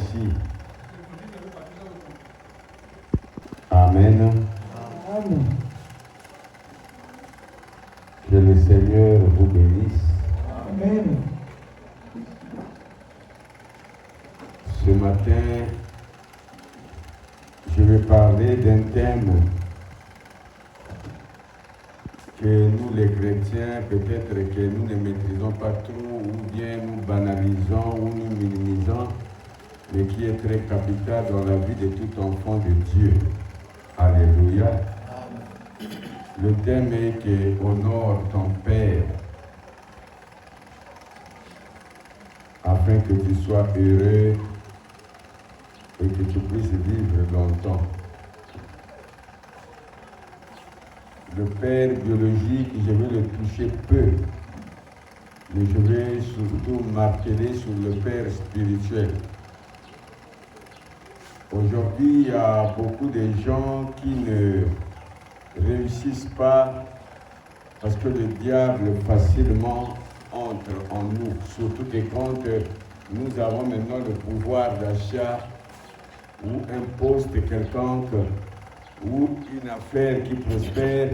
merci. Amen. Amen. Que le Seigneur vous bénisse. Amen. Ce matin, je vais parler d'un thème que nous les chrétiens, peut-être que nous ne maîtrisons pas trop, ou bien nous banalisons, ou nous minimisons, mais qui est très capital dans la vie de tout enfant de Dieu. Alléluia. Le thème est que honore ton Père afin que tu sois heureux et que tu puisses vivre longtemps. Le Père biologique, je vais le toucher peu, mais je vais surtout m'atteler sur le Père spirituel. Aujourd'hui, il y a beaucoup de gens qui ne réussissent pas parce que le diable facilement entre en nous, surtout que quand nous avons maintenant le pouvoir d'achat ou un poste quelconque ou une affaire qui prospère,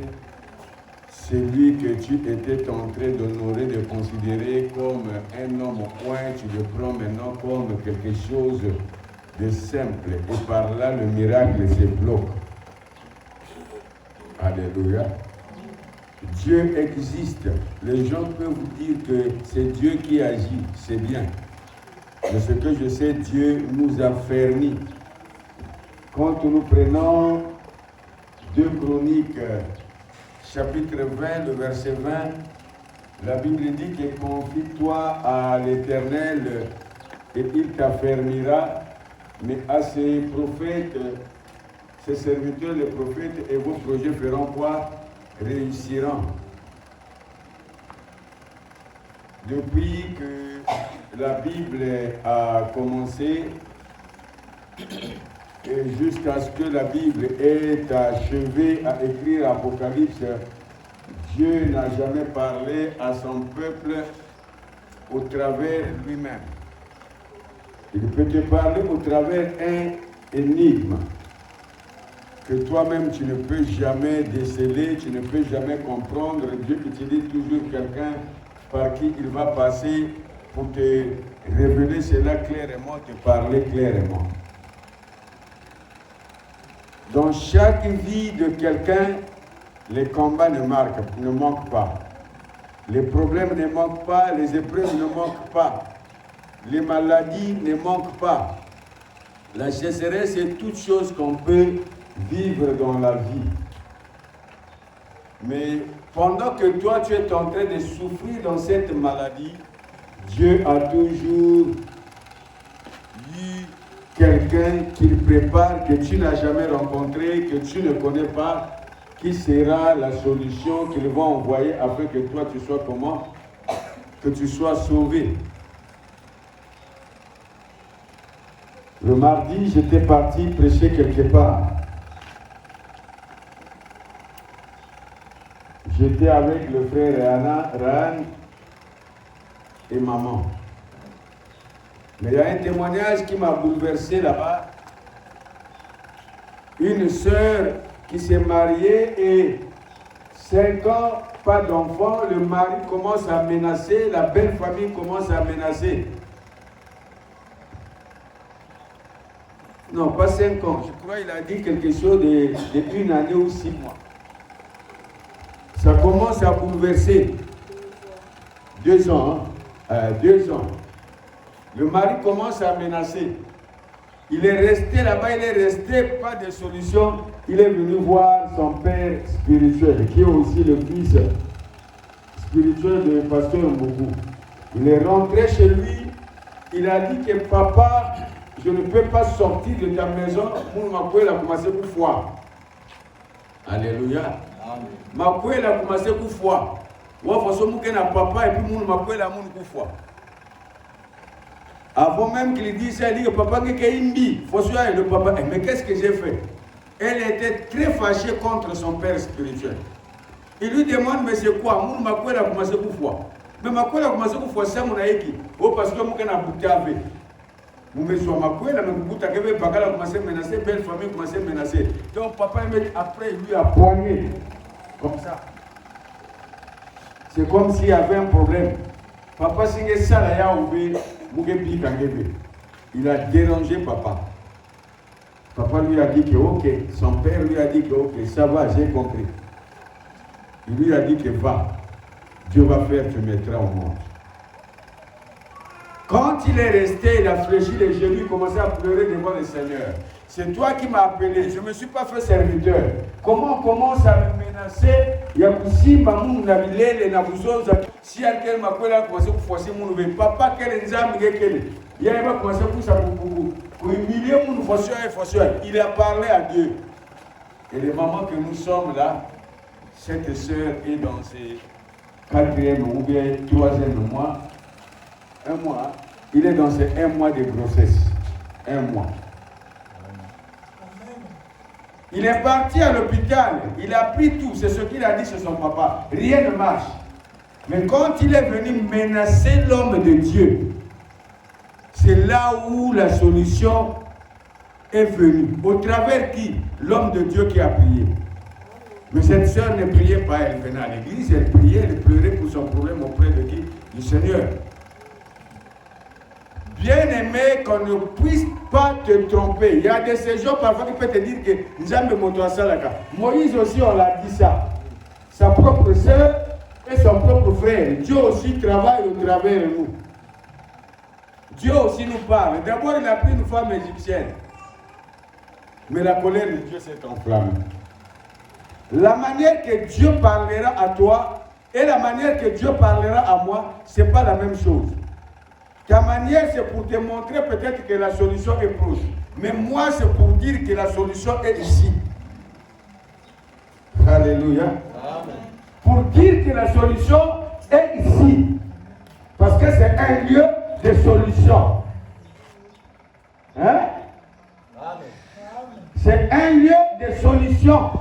celui que tu étais en train d'honorer, de considérer comme un homme au point, tu le prends maintenant comme quelque chose de simple. Et par là, le miracle se bloque. Alléluia. Dieu existe. Les gens peuvent vous dire que c'est Dieu qui agit. C'est bien. Mais ce que je sais, Dieu nous a fermis. Quand nous prenons 2 Chroniques, chapitre 20, le verset 20, la Bible dit que confie-toi à l'Éternel et il t'affermira, mais à ses prophètes, ses serviteurs, les prophètes, et vos projets feront quoi? Réussiront. Depuis que la Bible a commencé, et jusqu'à ce que la Bible ait achevé à écrire Apocalypse, Dieu n'a jamais parlé à son peuple au travers lui-même. Il peut te parler au travers un énigme que toi-même tu ne peux jamais déceler, tu ne peux jamais comprendre. Dieu utilise toujours quelqu'un par qui il va passer pour te révéler cela clairement, te parler clairement. Dans chaque vie de quelqu'un, les combats ne manquent pas. Les problèmes ne manquent pas, les épreuves ne manquent pas. Les maladies ne manquent pas. La sécheresse est toute chose qu'on peut vivre dans la vie. Mais pendant que toi, tu es en train de souffrir dans cette maladie, Dieu a toujours eu quelqu'un qu'il prépare, que tu n'as jamais rencontré, que tu ne connais pas, qui sera la solution qu'il va envoyer afin que toi, tu sois comment? Que tu sois sauvé. Le mardi, j'étais parti prêcher quelque part. J'étais avec le frère Rahan et maman. Mais il y a un témoignage qui m'a bouleversé là-bas. Une sœur qui s'est mariée et 5 ans, pas d'enfant, le mari commence à menacer, la belle famille commence à menacer. Non, pas 5 ans. Je crois qu'il a dit quelque chose de 1 année ou 6 mois. Ça commence à bouleverser. 2 ans. 2 ans. Le mari commence à menacer. Il est resté là-bas, il est resté, pas de solution. Il est venu voir son père spirituel, qui est aussi le fils spirituel de pasteur Mbougou. Il est rentré chez lui. Il a dit que papa, je ne peux pas sortir de ta maison. Mon a commencé pour foi. Alléluia. Ma a commencé pour foi. Moi, je suis papa et puis mon a pour foi. Avant même qu'il dise ça, il dit que papa est imbi. Le papa, mais qu'est-ce que j'ai fait? Elle était très fâchée contre son père spirituel. Il lui demande, mais c'est quoi? Mon a commencé pour foi. Mais ma a commencé pour foi, c'est mon aïki. Oh, parce que mon a bouté avec. commencé à menacer, belle famille commençait à menacer. Donc papa, après, il lui a poigné. Comme ça. C'est comme s'il y avait un problème. Papa, il a dérangé papa. Papa lui a dit que ok. Son père lui a dit que ok, ça va, j'ai compris. Il lui a dit que va. Dieu va faire, tu mettras au monde. Quand il est resté, il a fléchi les genoux, il commençait à pleurer devant le Seigneur. C'est toi qui m'as appelé, je ne me suis pas fait serviteur. Comment on commence à me menacer? Il y a aussi Mamou Nabilé, Nabuzoza. Si quelqu'un m'a appelé, il a commencé à forcer mon nouvel papa, quel est il a commencé à pousser pour humilier mon fosseur. Il a parlé à Dieu. Et les mamans que nous sommes là, cette sœur est dans ses 4e ou bien 3e mois. Un mois, il est dans ses 1 mois de grossesse. 1 mois. Il est parti à l'hôpital, il a pris tout, c'est ce qu'il a dit sur son papa. Rien ne marche. Mais quand il est venu menacer l'homme de Dieu, c'est là où la solution est venue. Au travers qui? L'homme de Dieu qui a prié. Mais cette sœur ne priait pas, elle venait à l'église, elle priait, elle pleurait pour son problème auprès de qui? Du Seigneur. Bien-aimé, qu'on ne puisse pas te tromper. Il y a des séjours parfois qui peuvent te dire que Nzambe Motoasalaka. Moïse aussi, on l'a dit ça. Sa propre sœur et son propre frère. Dieu aussi travaille au travers de nous. Dieu aussi nous parle. D'abord, il a pris une femme égyptienne. Mais la colère de Dieu s'est enflammée. La manière que Dieu parlera à toi et la manière que Dieu parlera à moi, ce n'est pas la même chose. Ta manière, c'est pour te montrer peut-être que la solution est proche. Mais moi, c'est pour dire que la solution est ici. Alléluia. Amen. Pour dire que la solution est ici. Parce que c'est un lieu de solution. Hein? Amen. C'est un lieu de solution.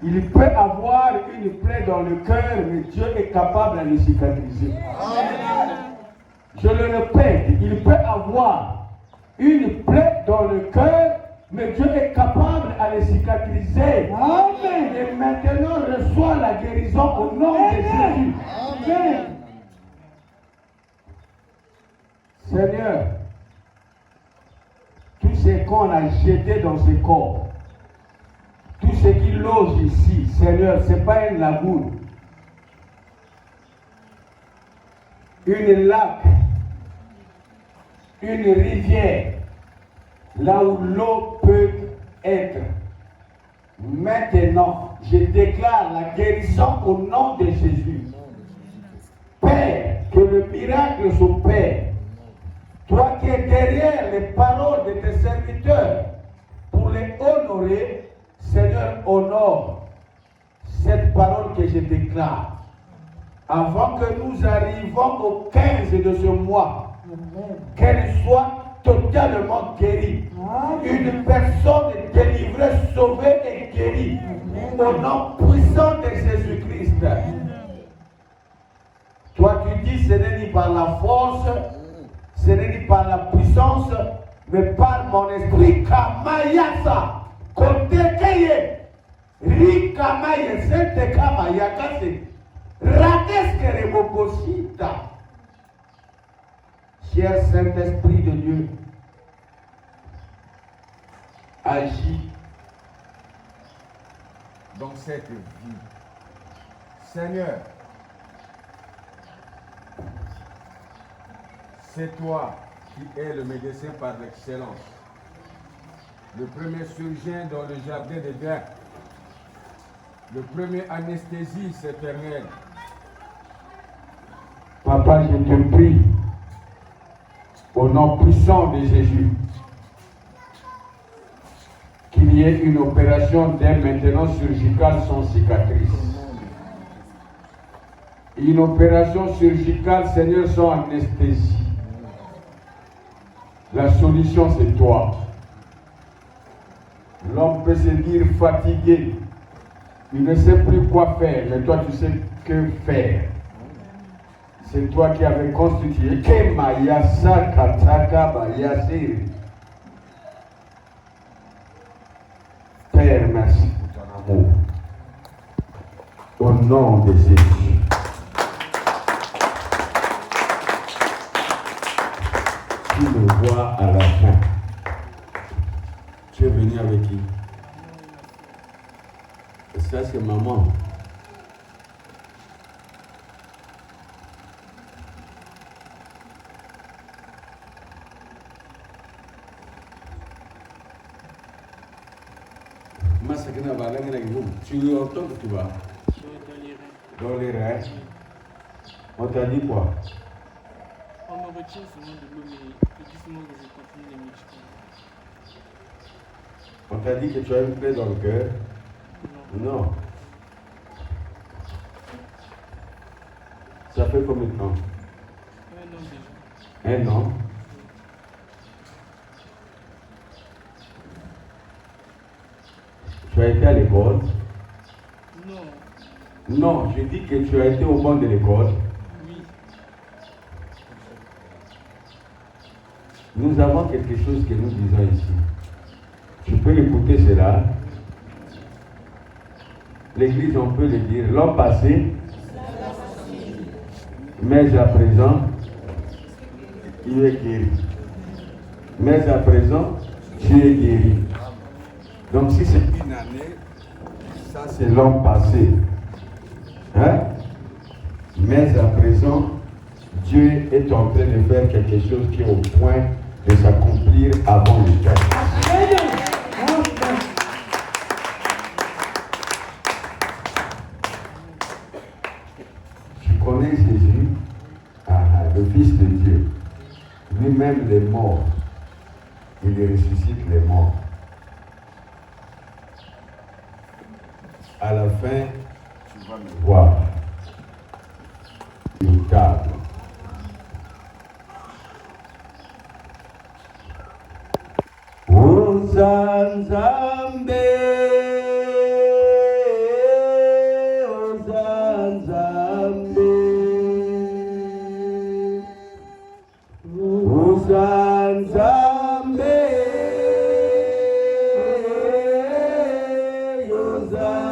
Il peut avoir une plaie dans le cœur, mais Dieu est capable de le cicatriser. Amen. Je le répète, il peut avoir une plaie dans le cœur, mais Dieu est capable de le cicatriser. Amen. Et maintenant, reçois la guérison au nom de Jésus. Amen. Seigneur, tout ce qu'on a jeté dans ce corps, tout ce qui loge ici, Seigneur, ce n'est pas une lagune. Une lac, une rivière, là où l'eau peut être. Maintenant, je déclare la guérison au nom de Jésus. Père, que le miracle s'opère. Toi qui es derrière les paroles de tes serviteurs, pour les honorer, Seigneur, honore cette parole que je déclare. Avant que nous arrivions au 15 de ce mois, qu'elle soit totalement guérie. Une personne délivrée, sauvée et guérie. Au nom puissant de Jésus-Christ. Toi, tu dis, ce n'est ni par la force, ce n'est ni par la puissance, mais par mon esprit. Kamayasa. Kotekeye. Rikamaye. Sente kamayakase. Rakeske rebokosita. Cher Saint-Esprit de Dieu, agis dans cette vie. Seigneur, c'est toi qui es le médecin par excellence, le premier chirurgien dans le jardin d'Éden, le premier anesthésiste éternel. Papa, je te prie, au nom puissant de Jésus, qu'il y ait une opération dès maintenant chirurgicale sans cicatrice. Une opération chirurgicale, Seigneur, sans anesthésie. La solution, c'est toi. L'homme peut se dire fatigué. Il ne sait plus quoi faire, mais toi, tu sais que faire. C'est toi qui avais constitué Kemaya Sakataka Bayasiri. Père, merci pour ton amour. Au nom de Jésus. Tu me vois à la fin. Tu es venu avec qui? Et ça, c'est maman. Tu entends que tu vas dans les reins. On t'a dit quoi? On me retire seulement de l'eau, mais il dit seulement que je continue les médicaments. On t'a dit que tu as une plaie dans le cœur? Non. Ça fait combien de temps? 1 an déjà. 1 an? Tu as été à l'école? Non. Non, je dis que tu as été au banc de l'école. Oui. Nous avons quelque chose que nous disons ici. Tu peux écouter cela. L'église, on peut le dire. L'an passé, mais à présent, il est guéri. Mais à présent, tu es guéri. Donc si c'est une année, ça c'est l'an passé. Hein? Mais à présent, Dieu est en train de faire quelque chose qui est au point de s'accomplir avant le temps. Tu connais Jésus, le Fils de Dieu. Lui-même les morts, il ressuscite les morts. À la fin, tu vas me voir. Une table. Ozanzambe, Ozanzambe, Ozanzambe, Ozanzambe, Ozanzambe.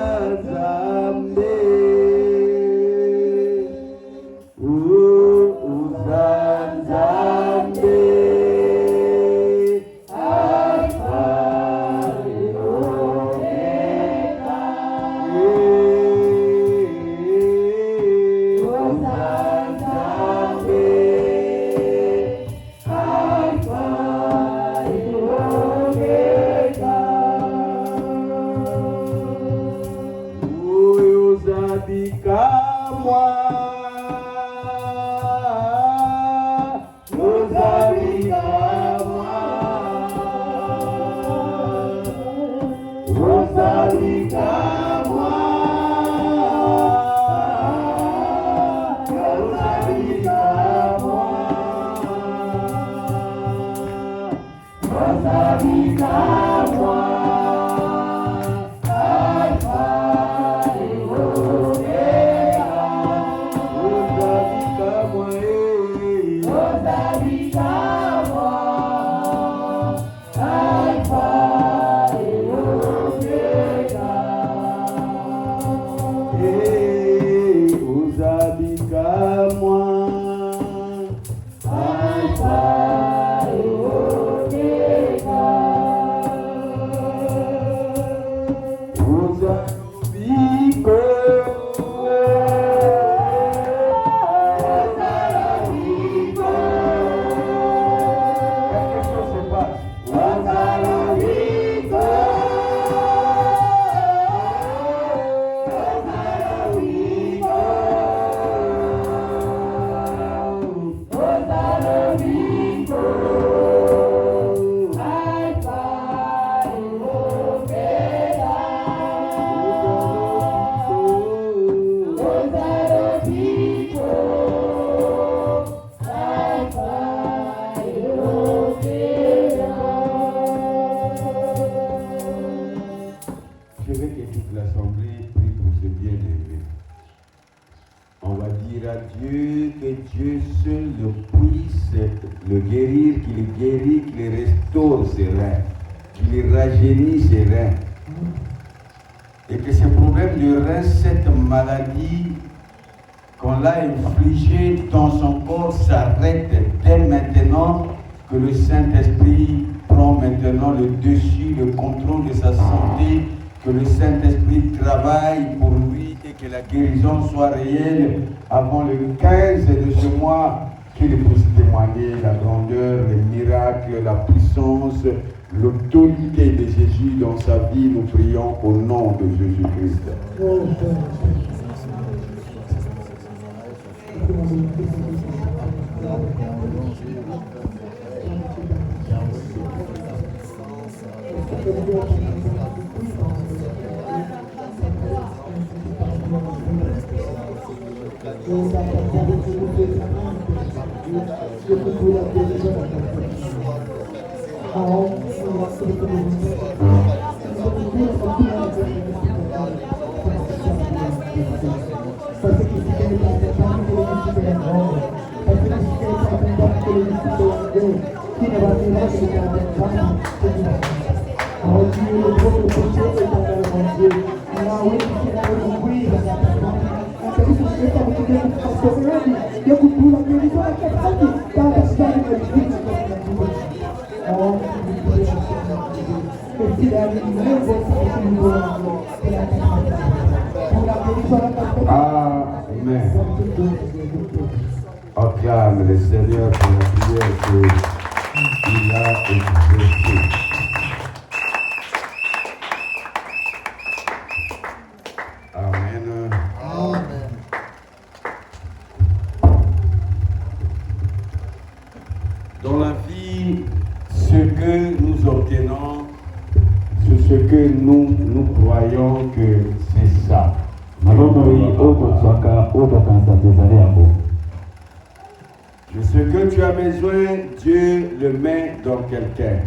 Dieu seul puisse le guérir, qu'il guérit, qu'il restaure ses reins, qu'il rajeunit ses reins. Et que ce problème de rein, cette maladie qu'on l'a infligée dans son corps s'arrête dès maintenant, que le Saint-Esprit prend maintenant le dessus, le contrôle de sa santé, que le Saint-Esprit travaille pour lui et que la guérison soit réelle avant le 15 de ce mois, qu'il puisse témoigner la grandeur, les miracles, la puissance, l'autorité de Jésus dans sa vie. Nous prions au nom de Jésus-Christ. Amen. Acclame le Seigneur pour la prière qu'il a exaucée. Amen. Amen. Dans la vie, ce que nous obtenons, c'est ce que nous croyons que c'est ça. De ce que tu as besoin, Dieu le met dans quelqu'un.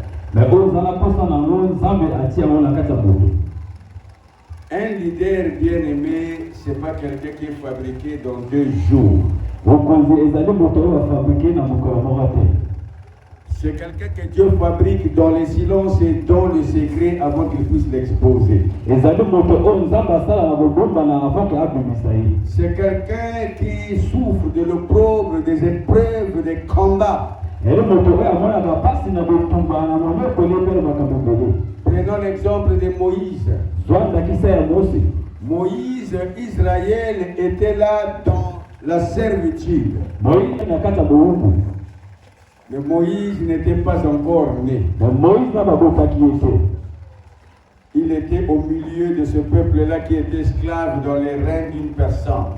Un leader bien-aimé, ce n'est pas quelqu'un qui est fabriqué dans 2 jours. C'est quelqu'un que Dieu fabrique dans les silences et dans le secret avant qu'il puisse l'exposer. C'est quelqu'un qui souffre de l'opprobre, des épreuves, des combats. Prenons l'exemple de Moïse. Moïse, Israël était là dans la servitude. Mais Moïse n'était pas encore né. Il était au milieu de ce peuple-là qui était esclave dans les règnes d'une personne.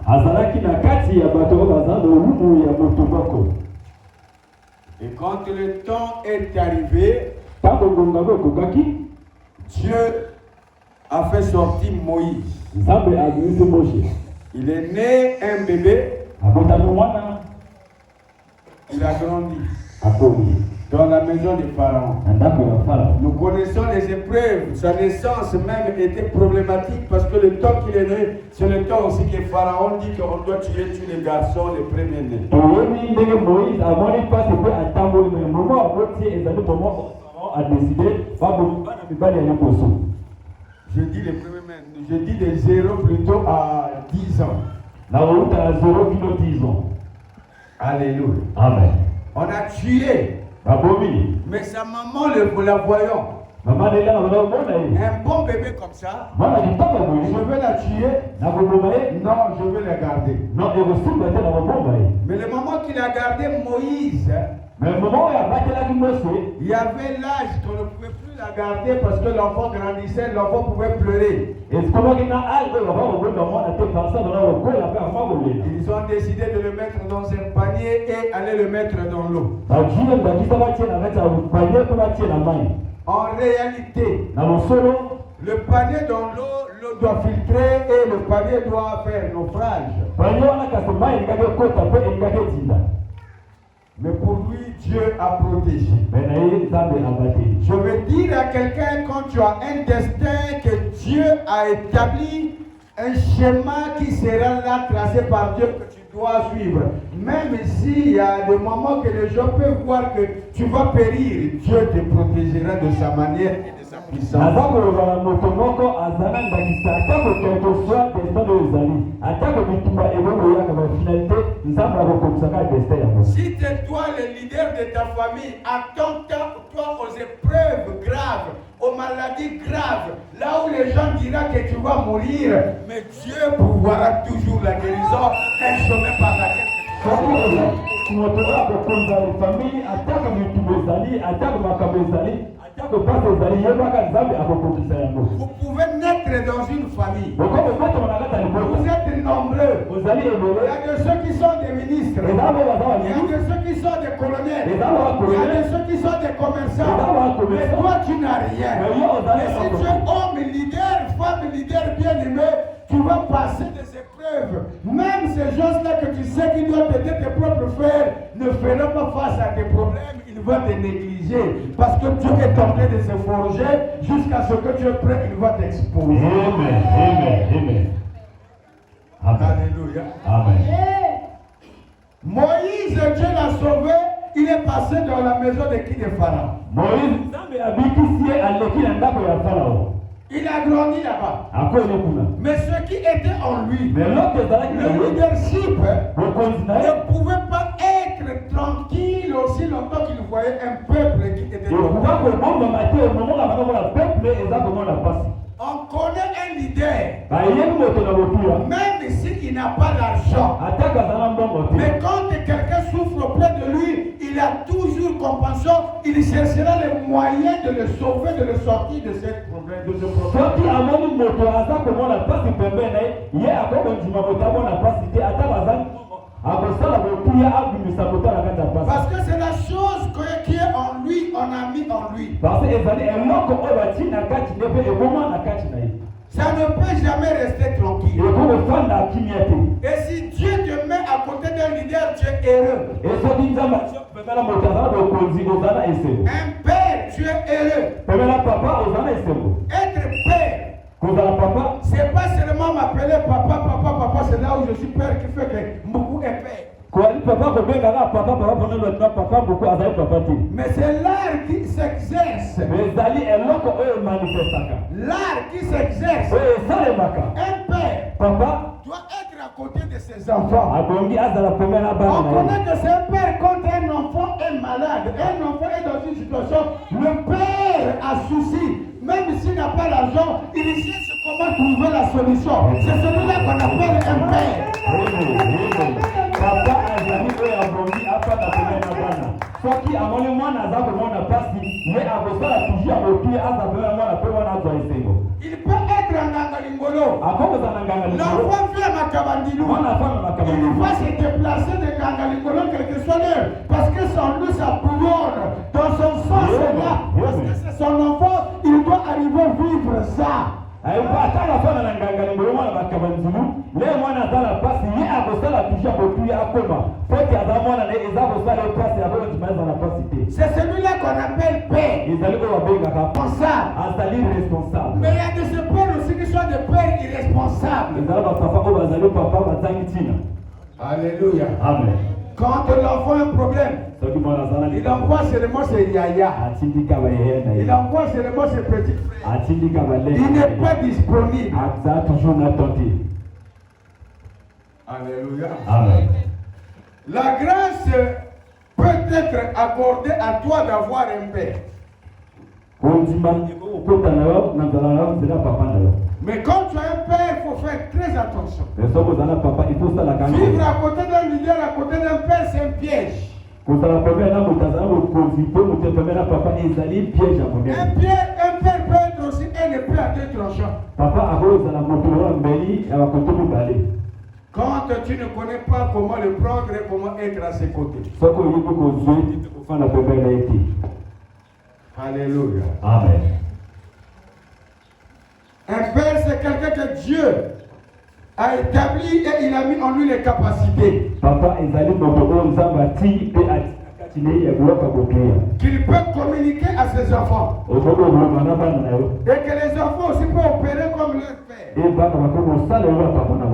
Et quand le temps est arrivé, Dieu a fait sortir Moïse. Il est né un bébé. Il a grandi dans la maison de Pharaon. Nous connaissons les épreuves. Sa naissance même était problématique parce que le temps qu'il est né, c'est le temps aussi que Pharaon dit qu'on doit tuer tous les garçons, les premiers-nés. Je dis les premiers-nés, je dis de 0 plutôt à 10 ans. Alléluia. Amen. On a tué. Mais sa maman, la voyant. Un bon bébé comme ça, je veux la tuer. Non, je veux la garder. Mais le moment qu'il a gardé Moïse, il y avait l'âge qu'on ne pouvait plus la garder parce que l'enfant grandissait, l'enfant pouvait pleurer. Ils ont décidé de le mettre dans un panier et aller le mettre dans l'eau. En réalité, le panier dans l'eau, l'eau doit filtrer et le panier doit faire naufrage. Mais pour lui, Dieu a protégé. Je veux dire à quelqu'un, quand tu as un destin que Dieu a établi, un schéma qui sera là tracé par Dieu, que tu dois suivre. Même s'il y a des moments que les gens peuvent voir que tu vas périr, Dieu te protégera de sa manière et de sa puissance. Si tu es toi le leader de ta famille, attends-toi aux épreuves graves, aux maladies graves, là où les gens diront que tu vas mourir, mais Dieu pourvoira toujours la guérison, un chemin par laquelle vous pouvez naître dans une famille. Vous êtes nombreux. Il y a de ceux qui sont des ministres. Il y a de ceux qui sont des colonels. Il y a de ceux qui sont des commerçants. Mais toi, tu n'as rien. Mais si tu es homme leader, femme leader bien-aimé, tu vas passer des épreuves. Même ces gens-là que tu sais qu'ils doivent aider tes propres frères ne feront pas face à tes problèmes. Ils vont te négliger. Parce que Dieu est en train de se forger jusqu'à ce que tu es prêt, il va t'exposer. Amen. Amen. Amen. Alléluia. Amen. Moïse, Dieu l'a sauvé. Il est passé dans la maison de qui? De Pharaon. Il a grandi là-bas. Mais ce qui était en lui, le leadership, ne pouvait pas être tranquille aussi longtemps qu'il voyait un peuple qui était on connaît un leader, même s'il n'a pas l'argent. Mais quand quelqu'un souffre auprès de lui, il a toujours compassion. Il cherchera les moyens de le sauver, de le sortir de ce problème. Parce que c'est la chose qui est en lui, on a mis en lui. Ça ne peut jamais rester tranquille. Et si Dieu te met à côté d'un leader, tu es heureux. Un père, tu es heureux. Être père, c'est pas seulement m'appeler papa, c'est là où je suis père qui fait que beaucoup est père. Mais c'est l'art qui s'exerce. L'art qui s'exerce. Un père doit être à côté de ses enfants. On connaît que c'est un père quand un enfant est malade, un enfant est dans une situation, le père a souci. Même s'il n'a pas l'argent, il cherche comment trouver la solution. C'est celui-là qu'on appelle un père. Il peut être un Gangalingolo. L'enfant vient à Makabandilou. Il va se déplacer de Gangalingolo quel que soit l'heure. Parce que son loup, ça bouillonne. Dans son sang, c'est là. Parce que c'est son enfant, il doit arriver à vivre ça. C'est celui-là qu'on appelle père. Responsable. Mais il y a des pères aussi qui sont des pères irresponsables. Alléluia. Amen. Quand l'enfant a un problème, il envoie seulement ses yaya. Il envoie seulement ses petits frères. Il n'est pas disponible. Alléluia. Amen. La grâce peut être accordée à toi d'avoir un père. Mais quand tu as un père, il faut faire très attention. Vivre à côté d'un leader, à côté d'un père, c'est un piège. Un père peut être aussi un épée à deux tranchants. Quand tu ne connais pas comment le prendre et comment être à ses côtés. Alléluia. Amen. Un père, c'est quelqu'un que Dieu a établi et il a mis en lui les capacités. qu'il peut communiquer à ses enfants. Et que les enfants aussi peuvent opérer comme leur père.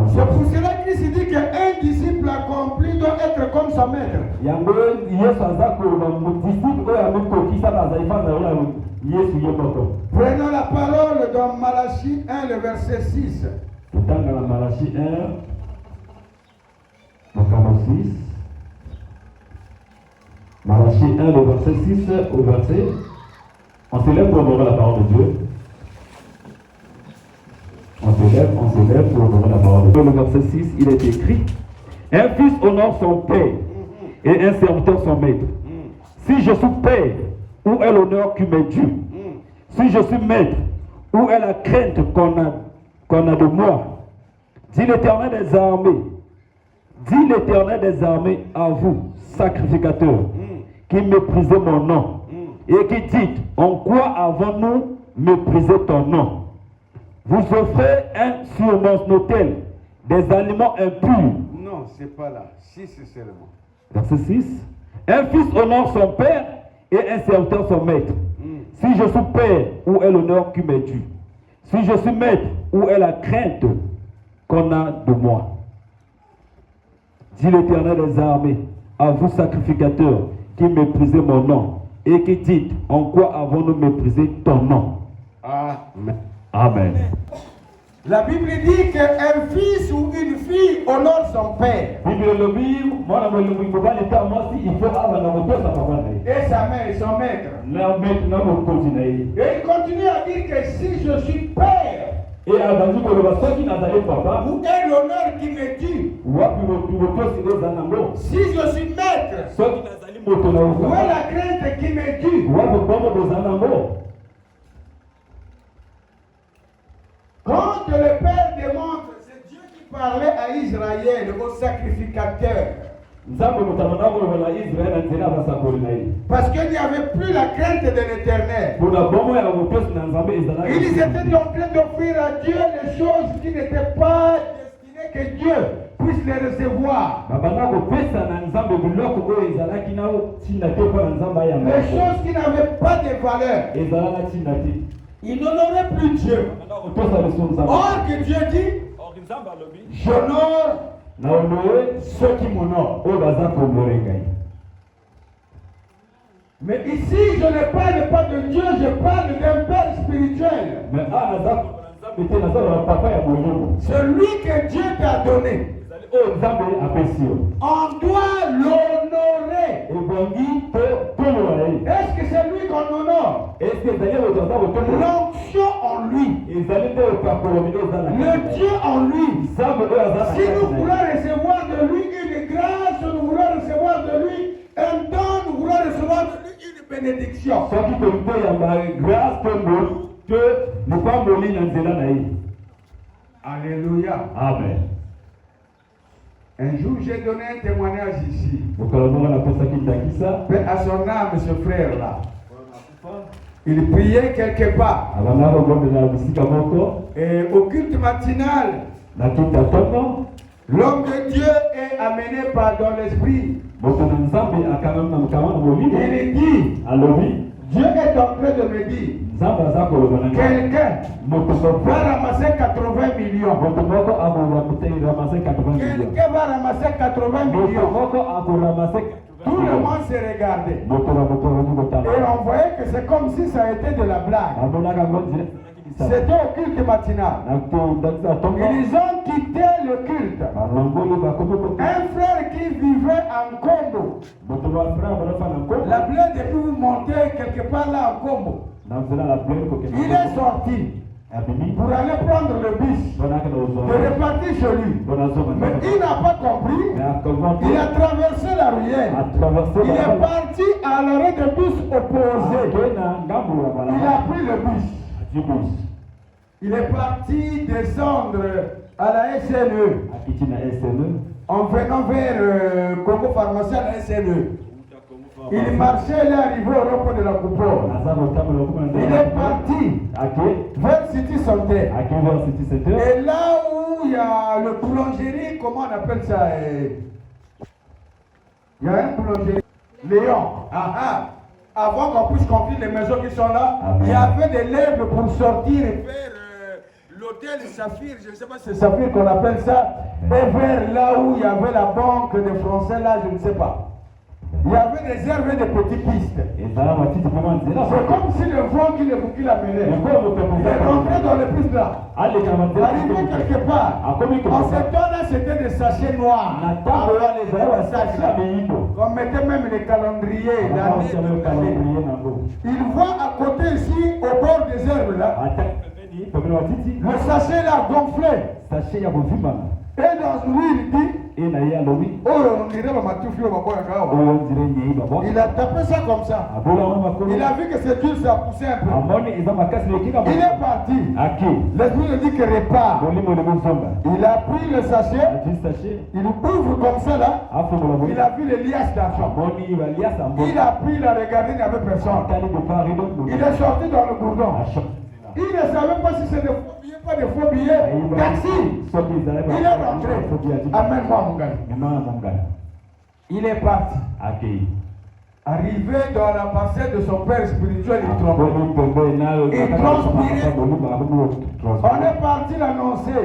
C'est pour cela qu'il se dit qu'un disciple accompli doit être comme sa maître. Prenons la parole dans Malachie 1, le verset 6. Malachie 1, Malachie 1, le verset 6 au verset. On se lève pour honorer la parole de Dieu. On se lève pour honorer la parole de Dieu. Le verset 6, il est écrit: un fils honore son père et un serviteur son maître. Si je suis père, où est l'honneur qui m'est dû? Si je suis maître, où est la crainte qu'on a de moi? Dit l'Éternel des armées. Dit l'Éternel des armées à vous, sacrificateurs, qui méprisez mon nom, et qui dites: en quoi avons-nous méprisé ton nom? Vous offrez sur mon autel des aliments impurs. Non, c'est pas là. 6 seulement. Verset 6. Un fils honore son père et un serviteur son maître. Si je suis père, où est l'honneur qui m'est dû? Si je suis maître, où est la crainte qu'on a de moi? Dit l'Éternel des armées à vous, sacrificateurs, qui méprisez mon nom, et qui dites: en quoi avons-nous méprisé ton nom? Amen. Amen. La Bible dit qu'un fils ou une fille honore son père. Et sa mère et son maître. Et il continue à dire que si je suis père, où est l'honneur qui me tue? Si je suis maître, où est la crainte qui me tue? Quand le Père démontre, c'est Dieu qui parlait à Israël, au sacrificateur. Parce qu'il n'y avait plus la crainte de l'Éternel. Ils étaient en train d'offrir à Dieu les choses qui n'étaient pas destinées que Dieu puisse les recevoir. Les choses qui n'avaient pas de valeur. Ils n'honoraient plus Dieu. Or que Dieu dit: j'honore ceux qui m'honorent. Mais ici, je ne parle pas de Dieu, je parle d'un père spirituel. Celui que Dieu t'a donné. On doit l'honorer. Est-ce que c'est lui qu'on honore? L'onction en lui. Le Dieu en lui. Si nous voulons recevoir de lui une grâce, nous voulons recevoir de lui un don, nous voulons recevoir de lui une bénédiction. Alléluia. Amen. Un jour, j'ai donné un témoignage ici. Paix à son âme, ce frère-là. Il priait quelque part. Et au culte matinal, l'homme de Dieu est amené par dans l'esprit. Il dit: Dieu est en train de me dire, quelqu'un va ramasser 80 millions. Quelqu'un va ramasser 80 millions. Tout le monde s'est regardé. Et on voyait que c'est comme si ça était de la blague. C'était au culte matinal. Ils ont quitté le culte. Un frère qui vivait en Congo. La blague est pour monter quelque part là en Congo. Il est sorti pour aller prendre le bus de repartir chez lui. Mais il n'a pas compris. Il a traversé la ruelle. Il est parti à l'arrêt de bus opposé. Il a pris le bus. Il est parti descendre à la SNE. En venant vers Congo Pharmacie à la SNE. Il marchait, il est arrivé au rond de la coupole. Il est parti vers City Center. Et là où il y a le boulangerie, comment on appelle ça? Il y a un boulangerie. Léon. Avant qu'on puisse construire les maisons qui sont là, il y avait des lèvres pour sortir et faire l'hôtel Saphir, je ne sais pas si c'est Saphir qu'on appelle ça, et vers là où il y avait la banque des Français, là, je ne sais pas. Il y avait des herbes et des petites pistes. C'est comme si le vent qui l'amenait. Il est rentré dans les pistes là. Arrivé quelque part. En ce temps-là, c'était des sachets noirs. On mettait même les calendriers. Il voit à côté ici, au bord des herbes là, le sachet là gonflé. Et dans lui, il dit, oh, on dirait il a tapé ça comme ça. Il a vu que cette huile, ça a poussé un peu. Il est parti. L'esprit lui dit que repart. Il a pris le sachet. Il ouvre comme ça là. Il a vu les liasses d'argent. Il a pris, il a regardé, il n'y avait personne. Il est sorti dans le gourdon. Il ne savait pas si c'est des faux billets, pas des faux billets. Taxi. Il est rentré. Amène-moi mon gars. Il est parti. Arrivé dans la parcelle de son père spirituel, il transpirait. Il transpirait. On est parti l'annoncer.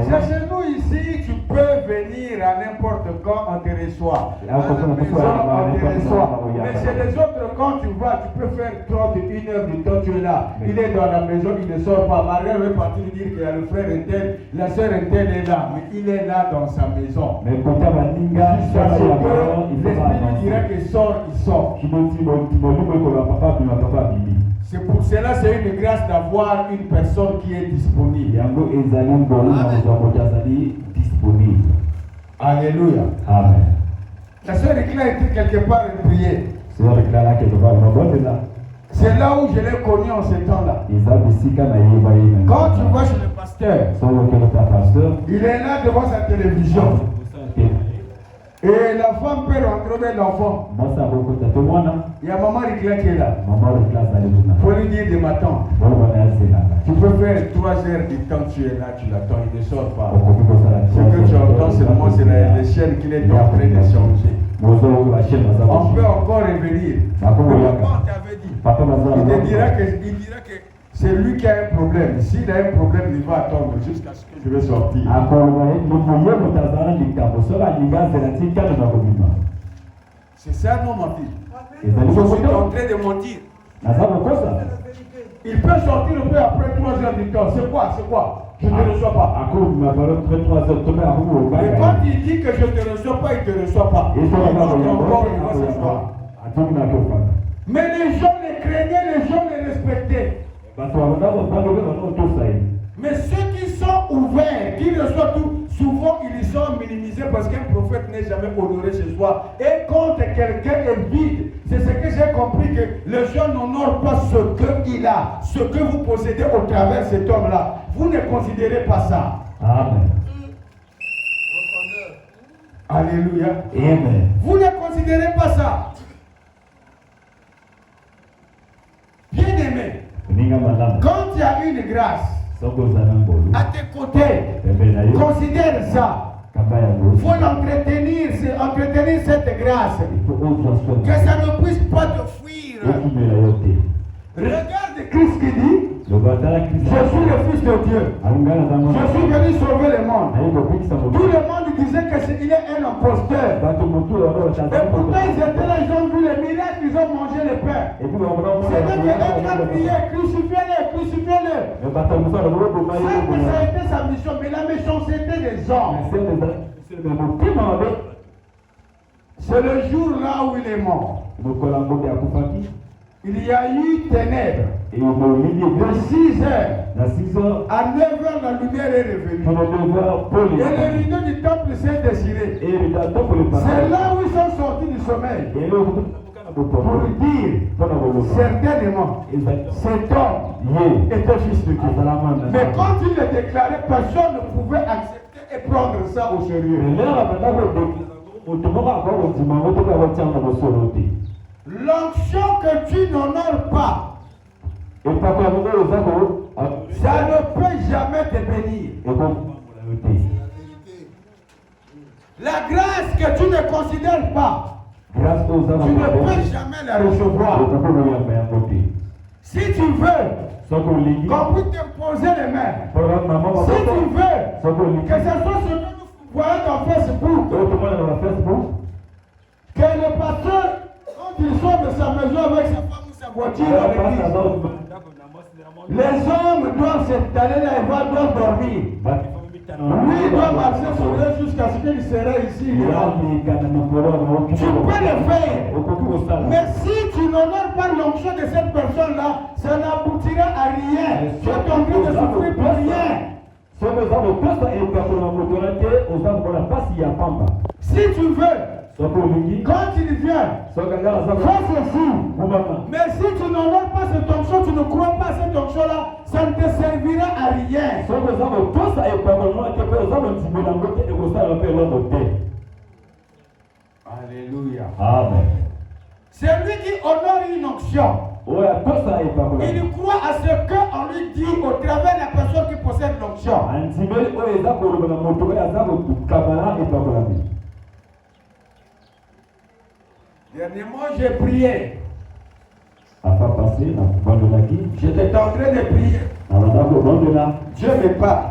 C'est chez nous ici, tu peux venir à n'importe quand, on te reçoit. À la maison, on te reçoit. Mais chez les autres, quand tu vas, tu peux faire 31 heures du temps, tu es là. Il est dans la maison, il ne sort pas. Marie est partie lui dire qu'il y a le frère Intel, la sœur Intel est là. Mais il est là dans sa maison. Jusqu'à ce que l'esprit lui dirait qu'il sort. Il sort. C'est pour cela c'est une grâce d'avoir une personne qui est disponible. Alléluia. Amen. La sœur Éclat était quelque part et priait. C'est là où je l'ai connu en ce temps-là. Quand tu vas chez le pasteur, il est là devant sa télévision. Et la femme peut rentrer vers l'enfant. Il y a maman Ricla qui est là. Il faut lui dire de m'attendre. Tu peux faire 3 heures du temps, tu es là, tu l'attends, il ne sort pas. Ce que tu entends seulement, c'est les chaînes qu'il est en train de changer. On peut encore revenir. Papa t'avait dit. Il dira que c'est lui qui a un problème. S'il a un problème, il va attendre jusqu'à ce que je vais sortir. C'est ça, non, ma fille? Je suis en train de mentir. Il peut sortir un peu après 3 heures du temps. C'est quoi? Je ne te reçois pas. Et quand il dit que je ne te reçois pas, il ne te reçoit pas. Il va s'asseoir. Mais les gens les craignaient, les gens les respectaient. Mais ceux qui sont ouverts, qui reçoivent tout, souvent ils sont minimisés parce qu'un prophète n'est jamais honoré chez soi. Et quand quelqu'un est vide, c'est ce que j'ai compris, que les gens n'honorent pas ce qu'il a, ce que vous possédez au travers de cet homme-là. Vous ne considérez pas ça. Amen. Alléluia. Amen. Vous ne considérez pas ça. Bien aimé. Quand il y a une grâce à tes côtés, considère ça. Il faut l'entretenir, entretenir cette grâce. Que ça ne puisse pas te fuir. Regarde Christ qui dit, je suis le Fils de Dieu. Je suis venu sauver le monde. Tout le monde disait qu'il est un imposteur. Et pourtant ils étaient là, ils ont vu les miracles, ils ont mangé le pain. C'était quelqu'un qui priait, crucifiez-le, crucifiez-le. Ça a été sa mission, mais la méchanceté des hommes. C'est le jour là où il est mort. Il y a eu ténèbres. De 6 heures à 9 heures, la lumière est revenue. Et le rideau du temple s'est déchiré. C'est là où ils sont sortis du sommeil. Pour dire certainement cet homme était fils de Dieu. Mais quand il le déclarait, personne ne pouvait accepter et prendre ça au sérieux. L'onction que tu n'honores pas, ça ne peut jamais te bénir. La grâce que tu ne considères pas, grâce aux tu œuvres ne peux jamais la recevoir. Si tu veux qu'on puisse t'imposer les mains, si tu veux que ce soit ce que nous voyons dans Facebook, que le pasteur, quand il sort de sa maison avec sa femme ou sa voiture, les hommes doivent s'installer là et doivent dormir. Lui, il doit marcher sur eux jusqu'à ce qu'il sera ici. Tu peux le faire. Mais si tu n'honores pas l'onction de cette personne-là, ça n'aboutira à rien. Tu es en train de souffrir pour rien. Si tu veux, quand il vient, fais ceci. Mais si tu n'honores pas cette onction, tu ne crois pas à cette onction-là, ça ne te servira à rien. Alléluia. Amen. C'est lui qui honore une onction. Il croit à ce qu'on lui dit au travers de la personne qui possède l'onction. Dernièrement, j'ai prié. J'étais en train de prier. Dieu me parle.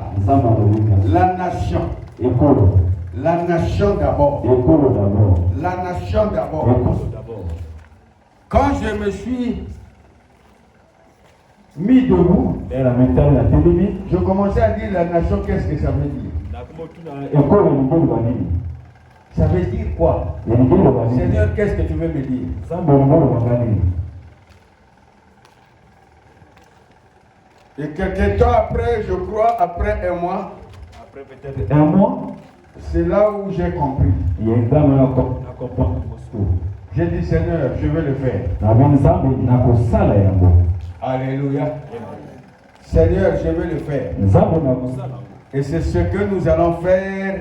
La nation. La nation d'abord. La nation d'abord. Quand je me suis mis debout, je commençais à dire la nation, qu'est-ce que ça veut dire? Ça veut dire quoi? Seigneur, qu'est-ce que tu veux me dire? Et quelques temps après, je crois, après un mois, c'est là où j'ai compris. J'ai dit, Seigneur, je veux le faire. Alléluia. Seigneur, je veux le faire. Et c'est ce que nous allons faire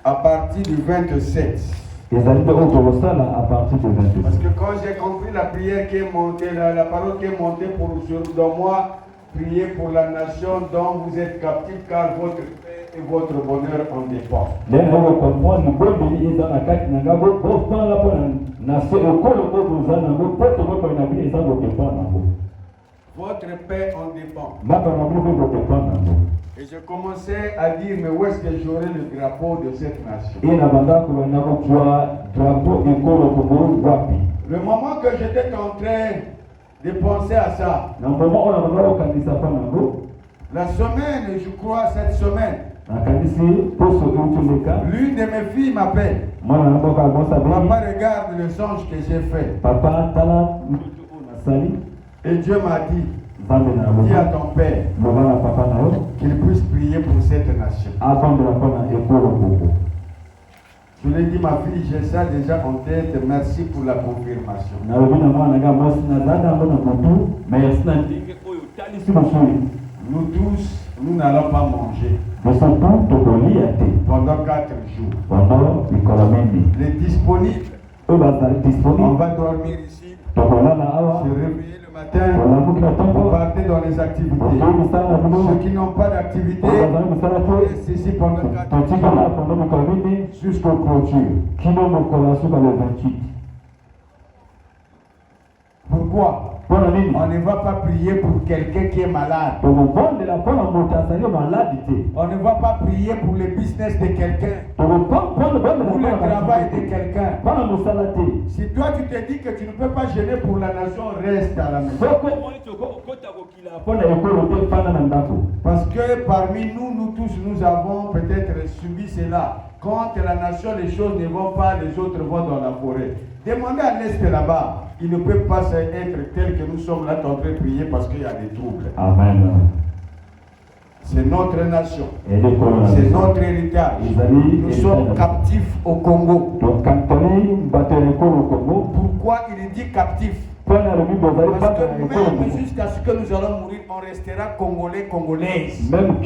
à partir du 27. Parce que quand j'ai compris la prière qui est montée, la parole qui est montée dans moi, priez pour la nation dont vous êtes captifs, car votre paix et votre bonheur en dépendent. Votre paix en dépend. Et je commençais à dire, mais où est-ce que j'aurai le drapeau de cette nation? Le moment que j'étais en train de penser à ça, la semaine, je crois, cette semaine, l'une de mes filles m'appelle. Papa, regarde le songe que j'ai fait. Et Dieu m'a dit, dis à ton père qu'il puisse prier pour cette nation. Je lui ai dit, ma fille, j'ai ça déjà en tête, merci pour la confirmation. Nous tous, nous n'allons pas manger pendant 4 jours. Les disponibles, on va dormir ici, se réveiller le matin, on partir dans les activités. Ceux qui n'ont pas d'activité, restent ici pendant 4 jours jusqu'au clôture. Pourquoi? On ne va pas prier pour quelqu'un qui est malade. On ne va pas prier pour le business de quelqu'un, pour le travail de quelqu'un. Si toi tu te dis que tu ne peux pas gêner pour la nation, reste à la maison. Parce que parmi nous tous, nous avons peut-être subi cela. Quand la nation, les choses ne vont pas, les autres vont dans la forêt. Demandez à l'Est là-bas. Il ne peut pas être tel que nous sommes là en train de prier parce qu'il y a des troubles. Amen. C'est notre nation. C'est notre héritage. Nous sommes captifs au Congo. Pourquoi il dit captif? Parce que même jusqu'à ce que nous allons mourir, on restera Congolais, Congolaises. Donc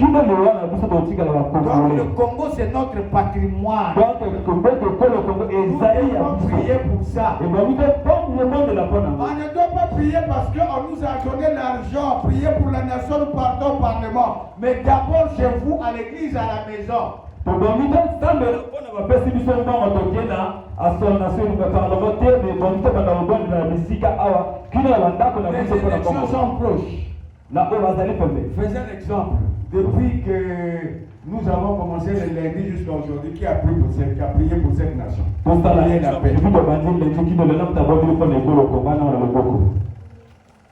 le Congo, c'est notre patrimoine. Nous devons prier pour ça. On ne doit pas prier parce qu'on nous a donné l'argent. Prier pour la nation, nous partons au Parlement. Mais d'abord chez vous, à l'église, à la maison. élections sont proches. Faisons un exemple. Depuis que nous avons commencé le lundi jusqu'à aujourd'hui, qui a prié pour cette nation? Pour la paix.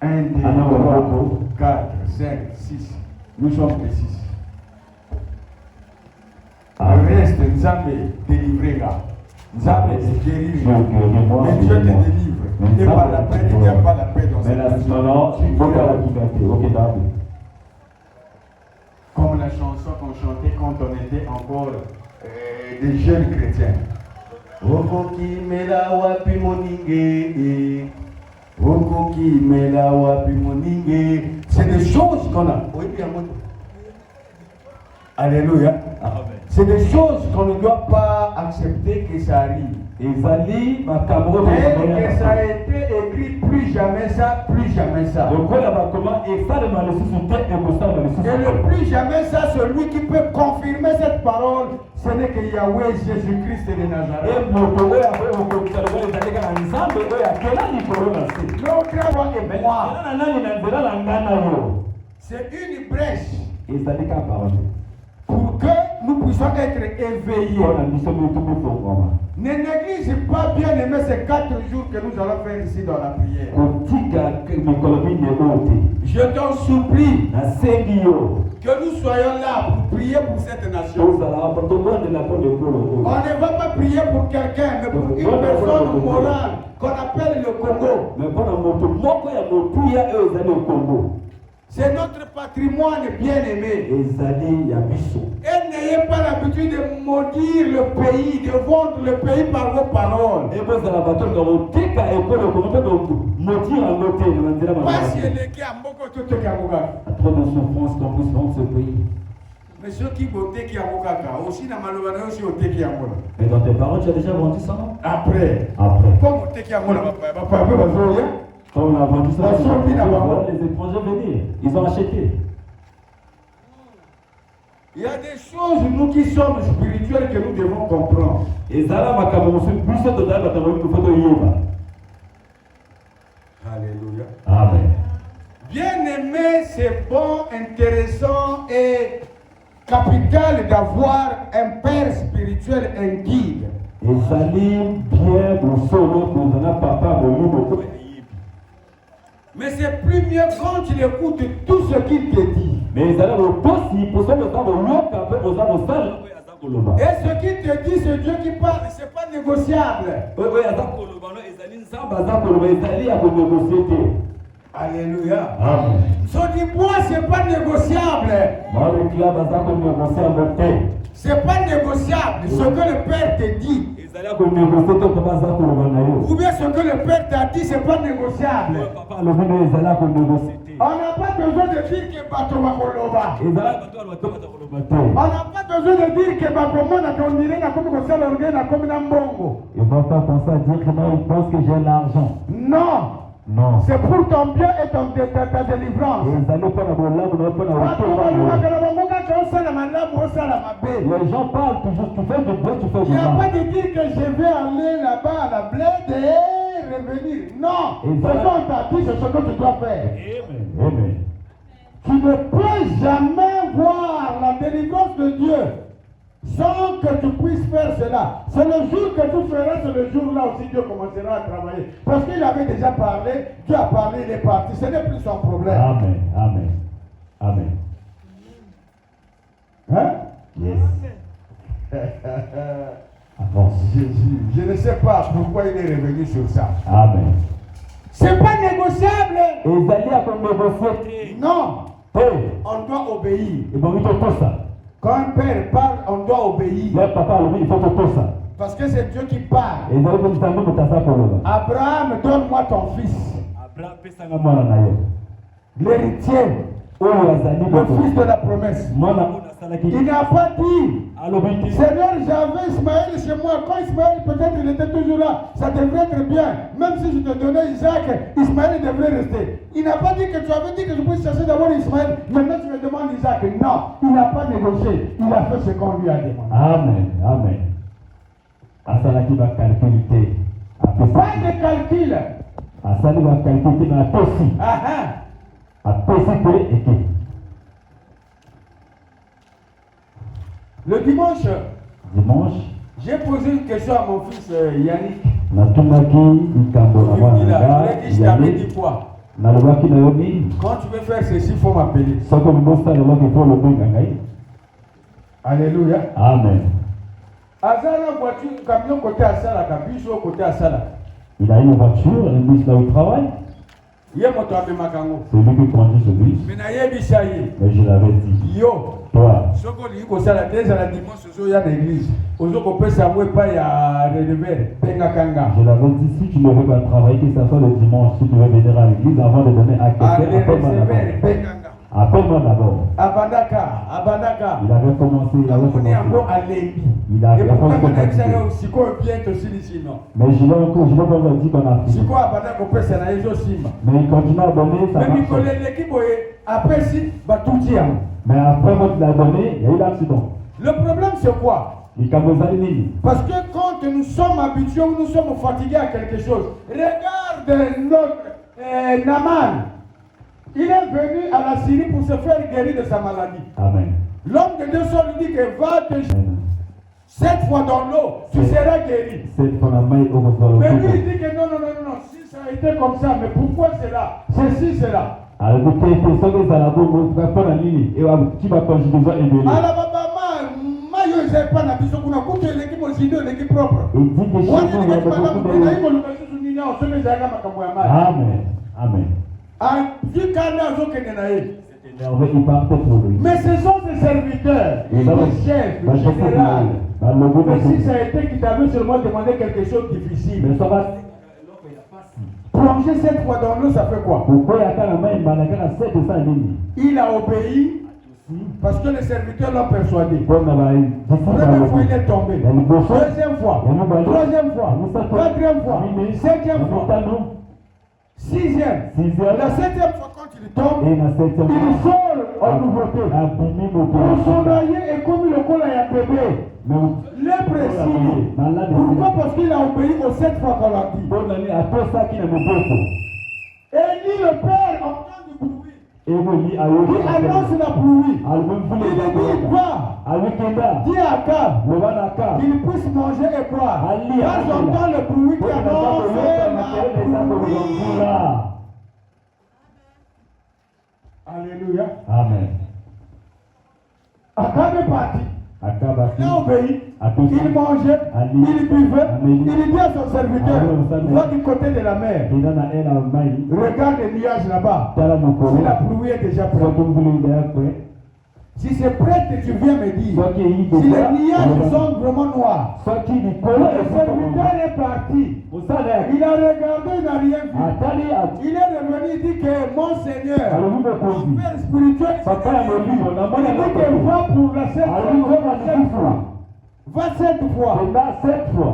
1, 2, 3, 4, 5, 6. Nous sommes les 6. Le reste, Nzambe délivrera. Nzambe guérira. Mais Dieu te délivre. Et par la paix, il n'y a pas la paix dans cette nation. Comme la chanson qu'on chantait quand on était encore des jeunes chrétiens. Okoki mela wapi moninge. Okoki mela wapi moninge. C'est des choses qu'on a. Oui, bien. Alléluia. C'est des choses qu'on ne doit pas accepter que ça arrive. Et que ça a été écrit plus jamais ça, plus jamais ça. Et le plus jamais ça, celui qui peut confirmer cette parole, ce n'est que Yahweh Jésus-Christ de Nazareth. L'autre est moi. C'est une brèche pour que nous puissions être éveillés. Ne néglige pas, bien aimé, ces 4 jours que nous allons faire ici dans la prière. Je t'en supplie que nous soyons là pour prier pour cette nation. On ne va pas prier pour quelqu'un, mais pour une personne morale qu'on appelle le Congo. C'est notre patrimoine bien-aimé. Et n'ayez pas l'habitude de maudire le pays, de vendre le pays par vos paroles. Trop de souffrance qu'on puisse vendre ce pays. Mais ceux qui votent qui a aussi dans Malovana aussi au Teki Amola. Mais dans tes parents, tu as déjà vendu ça, non? Après. Comme au Teki Amola, quand on a vendu ça, les étrangers venir, ils ont acheté. Il y a des choses, nous qui sommes spirituels, que nous devons comprendre. Et ça, là, Alléluia. Amen. Bien aimé, c'est bon, intéressant et capital d'avoir un père spirituel, un guide. Et ça bien pour solo, pour un papa, mais c'est plus mieux quand tu écoutes tout ce qu'il te dit. Mais ils allaient au poste, ils possèdent le temps de l'autre, après aux âmes sales. Et ce qu'il te dit, c'est Dieu qui parle, ce n'est pas négociable. Alléluia. Amen. Son bois, ce n'est pas négociable. C'est pas négociable. Ce que le Père te dit. Ou bien ce que le Père t'a dit, c'est pas négociable. On n'a pas besoin de dire que bateau va koloba. On n'a pas besoin de dire que bateau na kondire na comme ça l'orgueil na comme na mbongo. Ils vont pas penser à dire que non, ils pensent que j'ai l'argent. Non. Non. C'est pour ton bien et ta délivrance. Les gens parlent toujours, tu fais du bien, tu fais du mal. Il n'y a pas de dire que je vais aller là-bas à la bled et revenir. Non. Ce qu'on t'a dit, c'est ce que tu dois faire. Amen. Tu ne peux jamais voir la délivrance de Dieu sans que tu puisses faire cela. C'est le jour que tu feras, c'est le jour là aussi Dieu commencera à travailler. Parce qu'il avait déjà parlé, Dieu a parlé, il est parti. Ce n'est plus son problème. Amen. Hein? Yes. Je ne sais pas pourquoi il est revenu sur ça. Amen. C'est pas négociable. Non. On doit obéir. Quand un père parle, on doit obéir. Parce que c'est Dieu qui parle. Abraham, donne-moi ton fils. L'héritier. Le fils de la promesse. Il n'a pas dit Seigneur, j'avais Ismaël chez moi. Quand Ismaël, peut-être il était toujours là, ça devrait être bien. Même si je te donnais Isaac, Ismaël devrait rester. Il n'a pas dit que tu avais dit que je pouvais chercher d'abord Ismaël. Maintenant tu me demandes Isaac. Non, il n'a pas négocié. Il a fait ce qu'on lui a demandé. Amen. Amen. Asala qui va calculer. Pas de calcul. Asala va calculer dans la tosi. A tosi et qui. Le dimanche, J'ai posé une question à mon fils Yannick. Il a Je t'avais dit quoi? Quand tu veux faire ceci, il faut m'appeler. Alléluia. Amen. Azala voiture, camion côté Asala, bus au côté Asala. Il a une voiture, un bus là où il travaille. C'est lui qui conduit ce bus. Mais je l'avais dit. Yo. Toi. Je l'avais dit, si tu ne veux pas travailler, que ce soit le dimanche, si tu veux venir à l'église, avant de donner à quelqu'un, appelle-moi d'abord. Abandaka. Il avait commencé. Il avait commencé. Mais je l'ai encore dit qu'on a fini. Mais il continue à donner, ça marche. Mais après, quand il a donné, il y a eu l'accident. Le problème, c'est quoi? Parce que quand nous sommes habitués ou nous sommes fatigués à quelque chose, regarde notre Naman. Il est venu à la Syrie pour se faire guérir de sa maladie. Amen. L'homme de Dieu lui dit que va te jeter 7 fois dans l'eau, tu seras guéri. Mais lui il dit que non, si ça a été comme ça, mais pourquoi c'est là? Ceci, c'est là. Alors, Amen. Amen. Mais ce sont des serviteurs, des chefs, des généraux. Mais si ça a été qu'il t'avait seulement demandé quelque chose de difficile, plonger 7 fois dans l'eau, ça fait quoi? Il a obéi parce que les serviteurs l'ont persuadé. Première fois, il est tombé. Deuxième fois, troisième fois, quatrième fois, cinquième fois. Sixième. La septième fois quand il tombe, il sort en nouveauté. Pour son oeil est comme le col à bébé. Lépreusie. Pourquoi? Parce qu'il a obéi aux 7 fois qu'on l'a dit. Élie le père entend du bruit. Il annonce la pluie. Il dit va. Dis à Akab qu'il puisse manger et boire. Quand j'entends le bruit qui annonce la pluie. Alléluia. Amen. Akab est parti. Il a obéi. Il mangeait, il buvait, il dit à son serviteur, va du côté de la mer. Regarde les nuages là-bas. Si la pluie est déjà prête. Si c'est prêt que tu viens me dire, si les nuages sont vraiment noirs, le serviteur est parti. Il a regardé, il n'a rien vu. Il est revenu, il dit que mon Seigneur, mon Père spirituel, il dit que va pour la 7 fois. Va 7 fois.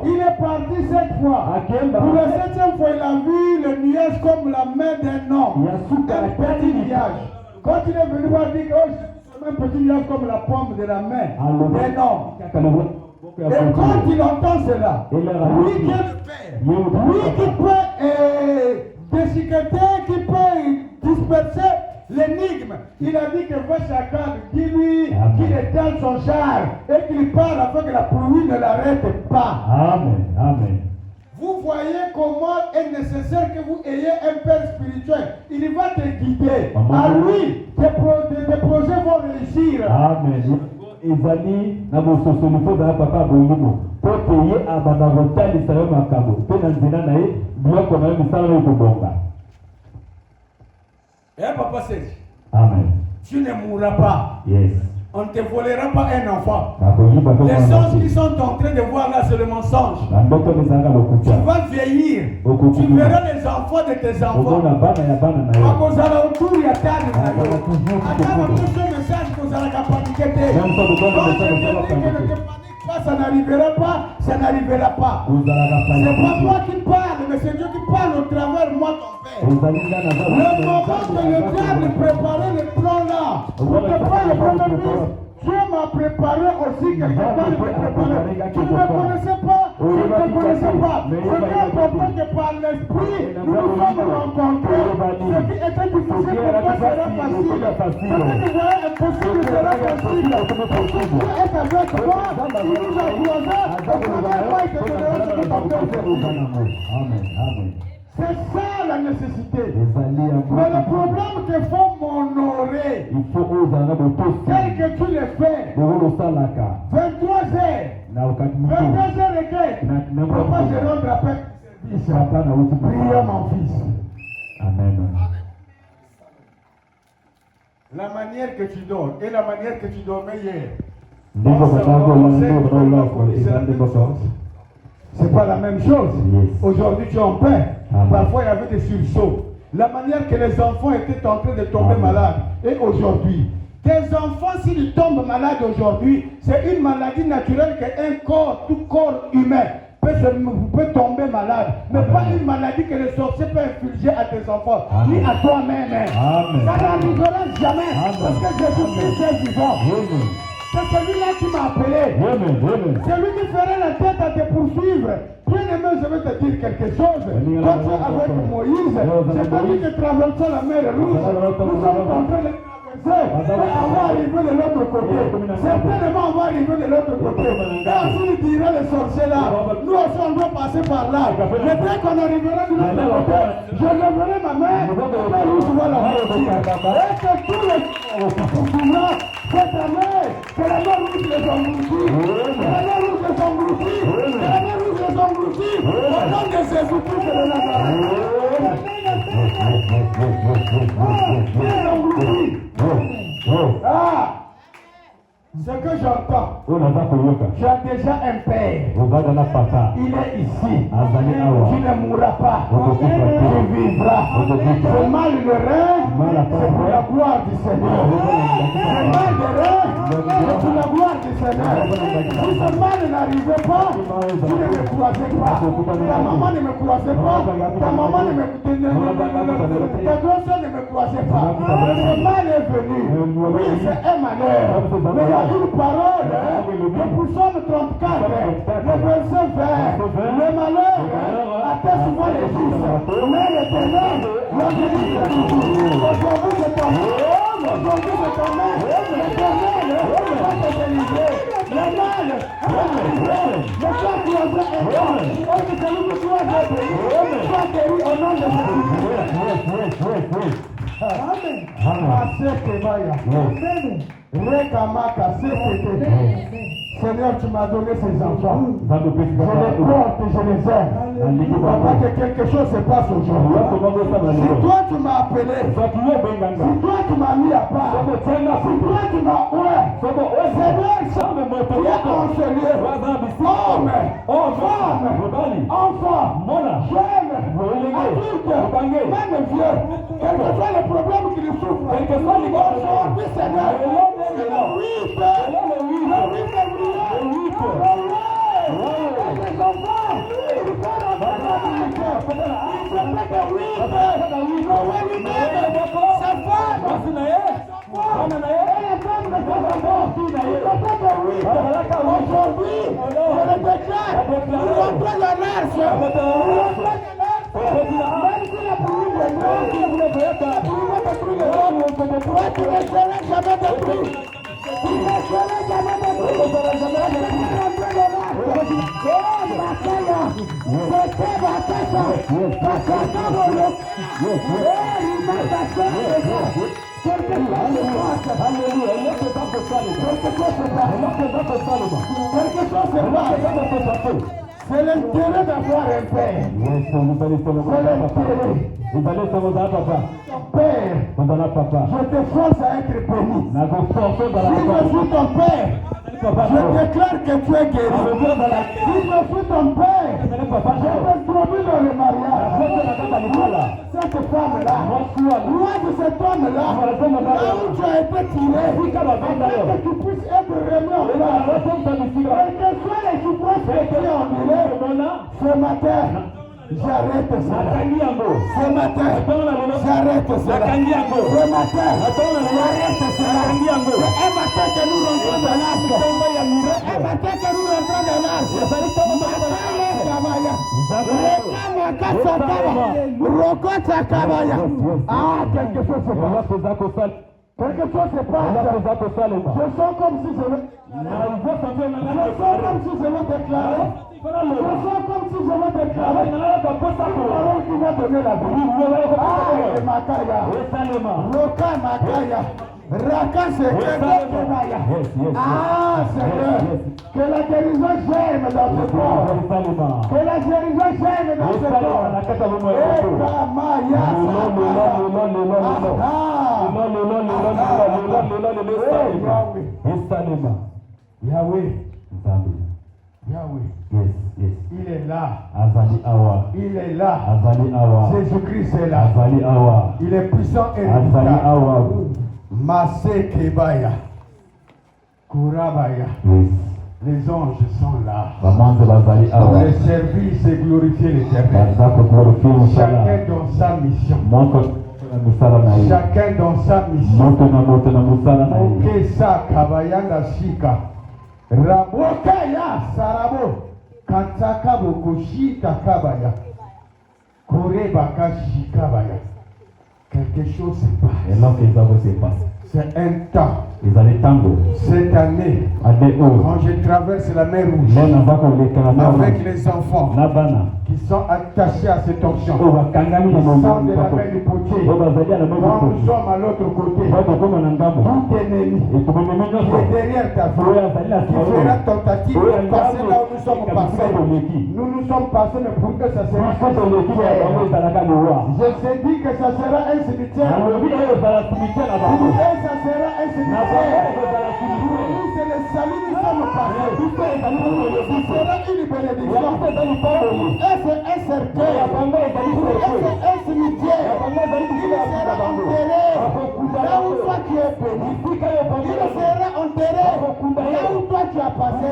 Il est parti 7 fois. Pour la 7e fois, il a vu le nuage comme la main d'un homme. Un petit nuage. Quand il est venu, il a dit que un petit nuage comme la paume de la main d'un homme. Et quand il entend cela, lui qui est le Père, lui qui peut déchiqueter, qui peut disperser l'énigme, il a dit que va chacun, dis-lui qu'il éteint son char et qu'il parle afin que la pluie ne l'arrête pas. Amen. Amen. Vous voyez comment est nécessaire que vous ayez un Père spirituel. Il va te guider. À lui, tes projets vont réussir. Amen. Ezali na bososoli za papa bolimo po teye abana rotali sayo makabo pe na nzela na ye biloko na ye misala na kobonga. Eh papa Serge. Amen. Tu ne mourras pas. Yes. On ne te volera pas un enfant. Les songes qui sont en train de voir là, c'est le mensonge. Tu vas vieillir. Tu verras les enfants de tes enfants. Ça n'arrivera pas, ça n'arrivera pas. C'est pas moi qui parle, mais c'est Dieu qui parle au travers moi, ton père. Le moment que le diable préparait le plan là, pour te faire le premier fils, Dieu m'a préparé aussi quelque part de me préparer. Tu ne me connaissais pas, je ne te connaissais pas. C'est important que par l'esprit, nous nous sommes rencontrés. Ce qui était difficile pour toi sera facile. Ce que tu voyais impossible sera facile. Dieu est avec toi, il nous a croisés, au travers moi, il te donnera ce que tu as fait. Amen. C'est ça la nécessité. Mais le problème qu'il faut m'honorer, tel que tu le fais, 23 heures, 22 heures et quelques, papa se rendre à peine. Prions mon fils. Amen. La manière que tu dors et la manière que tu dormais hier, c'est pas la même chose. Aujourd'hui tu es en paix. Parfois il y avait des sursauts. La manière que les enfants étaient en train de tomber malades. Et aujourd'hui, tes enfants s'ils tombent malades aujourd'hui, c'est une maladie naturelle qu'un corps, tout corps humain peut tomber malade. Mais pas une maladie que le sorcier peut infliger à tes enfants, ni à toi-même. Ça n'arrivera jamais. Parce que Jésus est vivant. C'est celui-là qui m'a appelé. C'est lui qui ferait la tête à te poursuivre. Bien-aimé, je vais te dire quelque chose. Quand tu es avec Moïse, c'est lui qui traversait la mer Rouge. Nous sommes en train de traverser. On va arriver de l'autre côté. Certainement, on va arriver de l'autre côté. Et ainsi, il dira les sorciers là. Nous aussi, on doit passer par là. Mais dès qu'on arrivera de l'autre côté, je lèverai ma main. Là où je vois la voiture. Et que tous les là, cette année, que la mer rouge les engloutit. Que la mer rouge les engloutit. Que la mer rouge les engloutit. Au nom de Jésus-Christ de Nazareth. Ah, ce que j'entends, j'ai déjà un père. Il est ici. Tu ne mourras pas. Tu vivras. Ce mal de rêve, c'est pour la gloire du Seigneur. Ce mal de rêve, c'est pour la gloire du Seigneur. Si ce mal n'arrivait pas, tu ne me croisais pas. Ta maman ne me croisait pas. Ta maman ne me ta grand-sœur ne me croisait pas. Ce mal est venu. Oui, c'est un malheur. Mais il y a une parole. Le psaume 34, le verset 20. Le malheur atteint souvent les justes. Mais l'éternel leur délivre toujours. Aujourd'hui, c'est ton main. Aujourd'hui, c'est ton main. L'éternel va te délivrer. Le mal va te délivrer. Le cœur croisé est mort. Oh, que celui qui soit guéri, soit guéri au nom de Jésus. Amen. Amen. Rekamaka, Seigneur, tu m'as donné ces enfants. Je les porte et je les aime. Papa, que quelque chose se passe aujourd'hui. Si toi tu m'as appelé, si toi tu m'as mis à part, si toi tu m'as oué, Seigneur, tu es conseiller, homme, femme, enfant, jeune, adulte, même vieux, quel que soit le problème qu'il souffre, aujourd'hui, Seigneur, c'est le 8 février. Les enfants, ils sont en train d'habiliter. Ils se fait de 8 Noël lui-même, sa femme, et la femme de ses enfants. Ils se fait de 8. Aujourd'hui, je le déclare, ils rentrent dans l'arche. Ils rentrent dans l'arche. Même si la pluie de l'eau, la pluie va détruire les hommes, toi tu ne seras jamais détruit. Tu ne seras jamais détruit. Tu ne seras jamais détruit. C'est l'intérêt d'avoir un père. C'est l'intérêt. père, je te force à être béni. Si je suis ton père, je déclare que tu es guéri. Si je suis ton père, je t'introduis dans le mariage. Cette femme-là, loin de cet homme-là, là où tu as été tiré, afin que tu puisses être remis en place. Et que soit les souffrances que tu as endurées, ce matin, j'arrête cela. Ce matin, j'arrête cela. Ce matin, j'arrête cela. C'est un matin que nous rentrons dans l'âge. C'est un matin que nous rentrons dans l'âge. Ah, quelque chose se passe. Quelque chose se passe. Je sens comme si je veux. Je sens comme si je veux déclarer. Je sens comme si je veux déclarer. Parole qui va donner la vie. Ah, Makaya. Roka Makaya. Raka Sekaya. Ah, Seigneur. Que la guérison germe dans ce corps. Que la guérison germe dans ce corps. Eka Maya. Yahweh. Yes, yes. Il est là. Azali awa. Il est là. Azali awa. Jésus-Christ est là. Azali awa. Il est puissant et Azali redoutable. awa. Masé Kebaya. Kurabaya. Yes. Les anges sont là. Bamanze bazali awa. Les services et glorifier l'Éternel. Bazako glorifier Musala. Chacun dans sa mission. Monto na musala na ye. Chacun dans sa mission. Monto na musala na ye. Okesa Kabayanda Shika. Rabokaya Sarabo. Kantaka Bokoshita Kabaya. Korebaka Shikabaya. Quelque chose se passe. Et là que ça va se passer. C'est un temps. Ils allaient tango. Cette année, quand je traverse la mer Rouge, avec les enfants qui sont attachés à cette onction, qui sont de la main du potier, quand nous sommes à l'autre côté, tout ennemi qui est derrière ta vie, qui fera tentative de passer là où nous sommes passés. Nous nous sommes passés, mais pour que ça sera un cimetière. Je sais dit que ça sera un cimetière. Et ça sera un cimetière. C'est le salut qui sommes passés. Ce sera une bénédiction. Et c'est un cercueil. Et c'est un cimetière. Il sera enterré là où toi tu es béni. Il sera enterré là où toi tu as passé.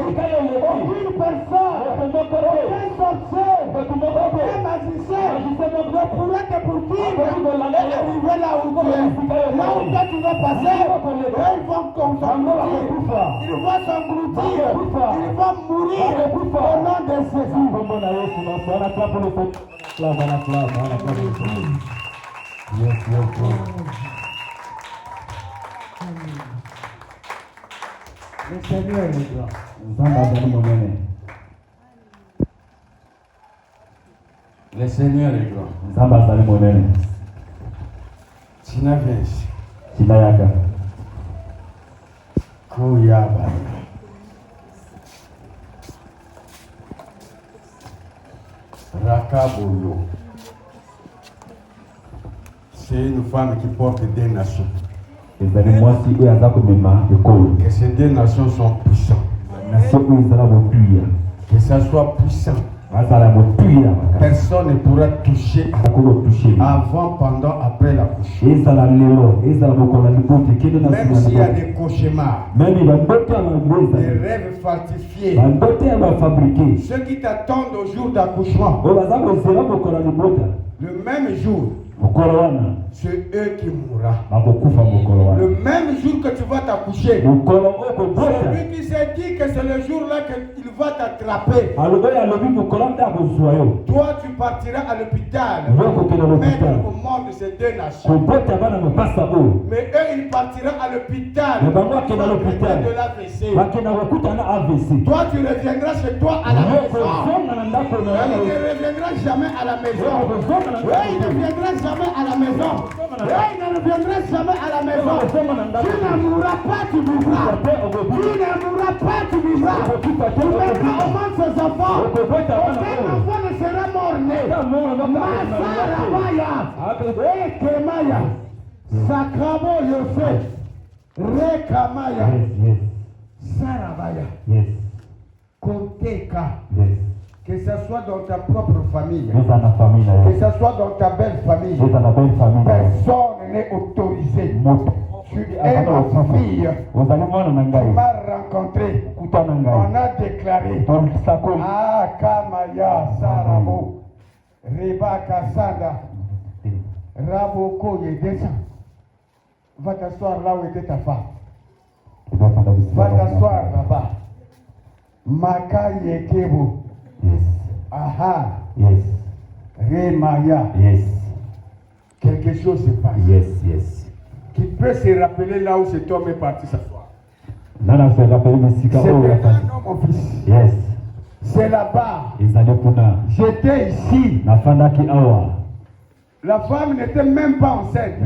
Aucune personne, aucun sorcier, aucun magicien ne pourra te poursuivre et arriver là où tu es. Là où toi tu vas passer. Ils vont s'engloutir, ils vont mourir au nom de Jésus. Le Seigneur est grand. Le Seigneur est grand. Tina viens ici. Koyaba. Rakabolo. C'est une femme qui porte des nations. Et que ces deux nations sont puissantes. Que ça soit puissant. Personne ne pourra toucher avant, pendant, après l'accouchement. Même s'il y a des cauchemars, des rêves falsifiés, ceux qui t'attendent au jour d'accouchement, le même jour, c'est eux qui mourront. Le même jour que tu vas t'accoucher, celui qui s'est dit que c'est le jour-là qu'il va t'attraper. Toi, tu partiras à l'hôpital, mettre au monde ces deux nations. Mais eux, ils partiront à l'hôpital, de l'AVC. Toi, tu reviendras chez toi à la maison. Il ne reviendra jamais à la maison. Il ne reviendra jamais à la maison. Il ne reviendra jamais à la maison. Tu ne mourras pas, tu vivras. Tu ne mourras pas, tu vivras. Tu mettras au monde ses enfants. Aucun enfant ne sera mort-né. Masarabaya. Ekemaya. Sakramo Yosef. Rekamaya. Sarabaya. Koteka. Que ce soit dans ta propre famille, que ce soit dans ta belle famille, personne n'est autorisé. Tu es ma fille, tu m'as rencontré, on a déclaré, ah Kamaya Sarabo, Reba Kassanda, Raboko Yedesa, va t'asseoir là où était ta femme, va t'asseoir là-bas, Maka Yekebo. Aha. Remaya. Quelque chose se passe. Qui peut se rappeler là où cet homme est parti s'asseoir. C'était un homme au fils. C'est là-bas. J'étais ici. La femme n'était même pas enceinte.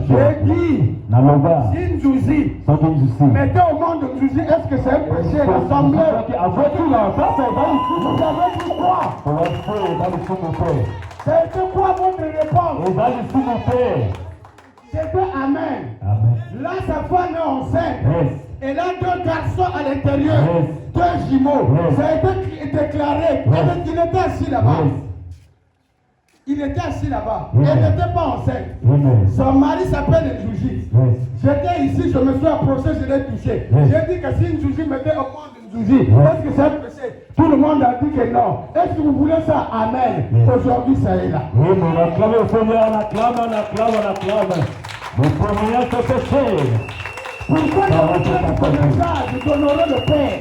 J'ai dit, si Nzouzi mettez au monde Nzouzi, est-ce que c'est un péché d'assemblée? Vous avez dit quoi? C'était quoi votre réponse? C'était Amen. Là, sa femme est enceinte. Elle a 2 garçons à l'intérieur. 2 jumeaux. Ça a été déclaré. Il était assis là-bas. Il était assis là-bas. Elle n'était pas enceinte. Son mari s'appelle Nzouzi. J'étais ici, je me suis approché, je l'ai touché. J'ai dit que si Nzouzi mettait au monde Nzouzi, est-ce que c'est un péché? Tout le monde a dit que non. Est-ce que vous voulez ça? Amen. Aujourd'hui, ça est là. Oui, mais on acclame au Seigneur, on acclame. Nous promenons ce péché. Pourquoi ne pas faire d'honorer le Père?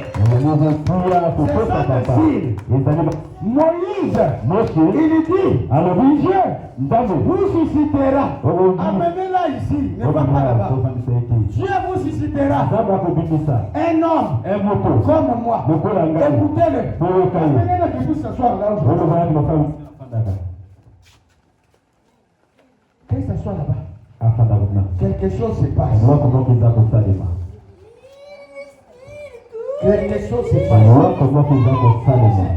Moïse, il dit, Dieu vous suscitera. Amenez-la ici, ne va pas là-bas. Dieu vous suscitera un homme comme moi. Écoutez-le. Amenez-le que vous s'asseoir là aujourd'hui. Qu'il s'assoie là-bas. Quelque chose se passe. Quelque chose se passe.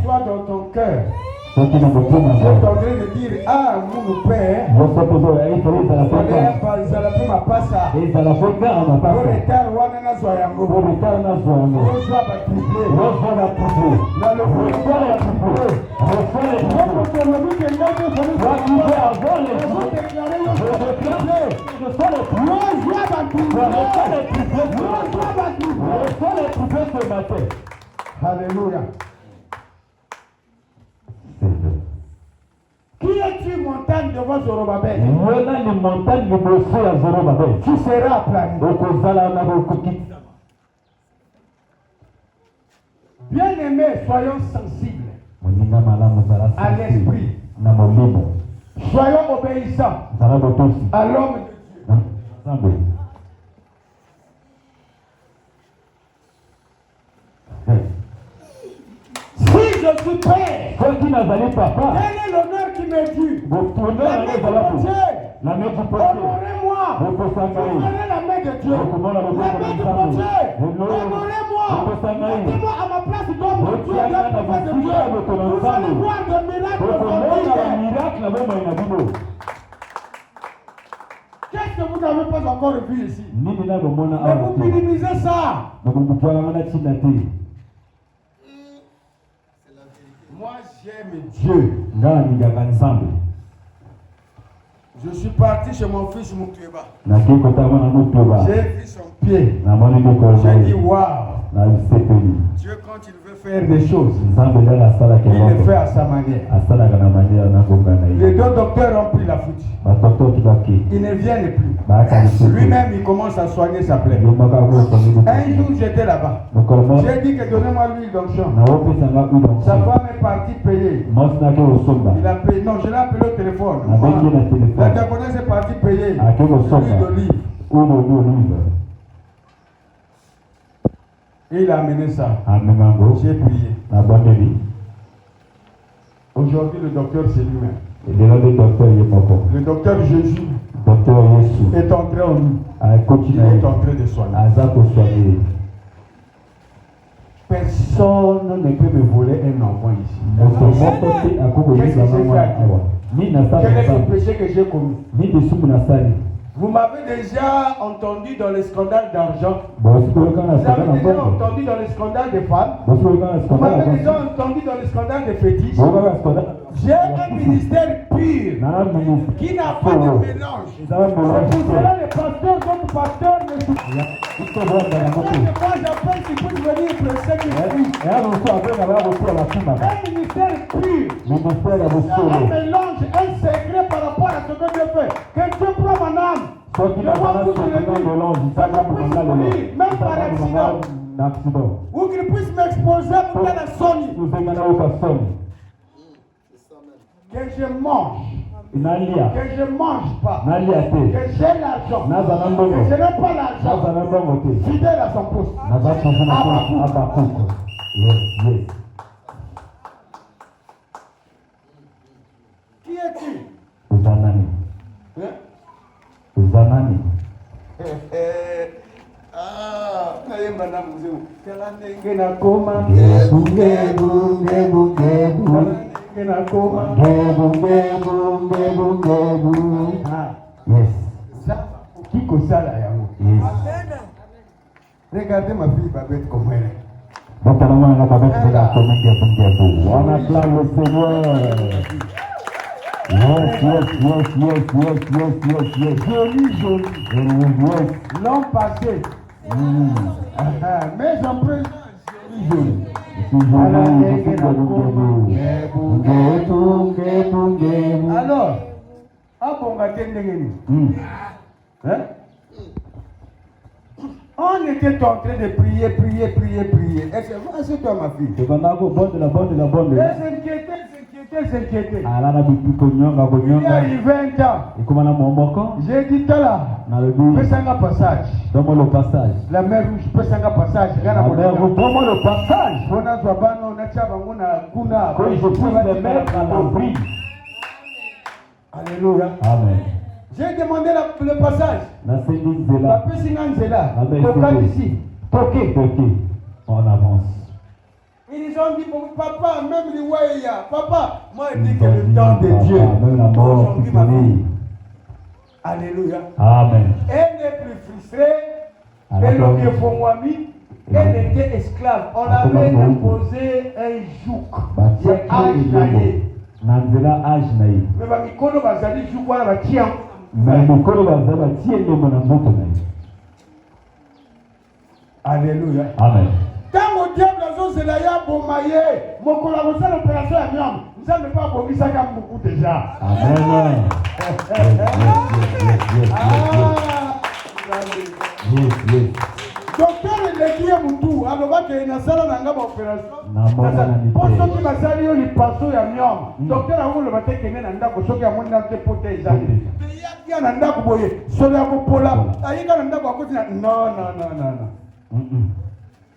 Toi dans ton cœur, tu es en train de dire, ah, mon père, Alléluia. Qui es-tu, montagne devant Zorobabel? Tu seras aplani. Bien-aimés, soyons sensibles à l'esprit. Soyons obéissants à l'homme de Dieu. Si je suis père, quel est l'honneur qui m'est dû? La main du portier. Honorez-moi. Honorez la main de Dieu. La main du portier. Honorez-moi. Mettez-moi à ma place d'homme de Dieu, d'un prophète de Dieu. Vous allez voir des miracles aujourd'hui. Qu'est-ce que vous n'avez pas encore vu ici? Mais vous minimisez ça. Moi j'aime Dieu. Je suis parti chez mon fils Moukeba. J'ai vu son pied. J'ai dit waouh. Dieu quand il veut faire des choses, il le fait à sa manière. Les 2 docteurs ont pris la foot. Ils ne viennent plus. Lui-même il commence à soigner sa plaie. Un jour j'étais là-bas. J'ai dit que donnez-moi l'huile d'onction. Sa femme est partie payer. Il a payé. Non, je l'ai appelé au téléphone. La diaconesse est partie payer l'huile d'olive. Et il a amené ça. J'ai prié. Aujourd'hui, le docteur, c'est lui-même. Le docteur Jésus est entré en nous. Il est en train de soigner. Personne ne peut me voler un enfant ici. Qu'est-ce que j'ai fait à Dieu? Quel est le péché que j'ai commis? Vous m'avez déjà entendu dans les scandales d'argent. Vous avez déjà entendu dans les scandales des femmes. Vous m'avez déjà entendu dans les scandales des fétiches. J'ai un ministère pur qui n'a pas de mélange. C'est pour cela les pasteurs, d'autres pasteurs ne sont pas. Moi j'appelle si vous venir prêcher Christ. Un ministère pur. Un mélange, un secret par rapport à ce que Dieu fait. Que Dieu prend mon âme. Même par accident. Ou qu'il puisse m'exposer pour la sonne. Que je mange. Que je ne mange pas. Que j'ai l'argent. Que je n'ai pas l'argent. Fidèle à son poste. Qui es-tu? Zanani. Regardez ma fille Babette comme elle est. On acclame le Seigneur. Joli. L'an passé. Mais j'en prie. Alors, on était en train de prier. Est-ce que toi, ma fille? S'inquiéter. Il y a eu 20 ans. J'ai dit là. Fais un passage. Donne-moi le passage. La mer rouge, fais un passage. Donne-moi le passage. Quand je puisse les mettre à l'abri. Alléluia. Amen. J'ai demandé le passage. Ici. On avance. Ils ont dit, papa, même les Waya, papa, moi je dis que le temps de Dieu, aujourd'hui ma fille. Alléluia. Amen. Elle n'est plus frustrée, elle est Fongwami, elle était esclave. On avait imposé un joug. C'est âge naïe. Mais Mikolo Bazali joug, on va tiens. Alléluia. Amen. Quand au diable a bomaye, mon collaborateur l'opération à Miam, nous n'avons pas abomi ça comme beaucoup déjà. Amen. Docteur Elekia Moutou, alors que na sala na ngaba opération. Pour ceux qui basali yo li paso ya Miam, docteur a voulu battre que na ndako soki amoni na te pote ezali. Ya na ndako boye, solo ya popola, ayika na ndako akoti na non.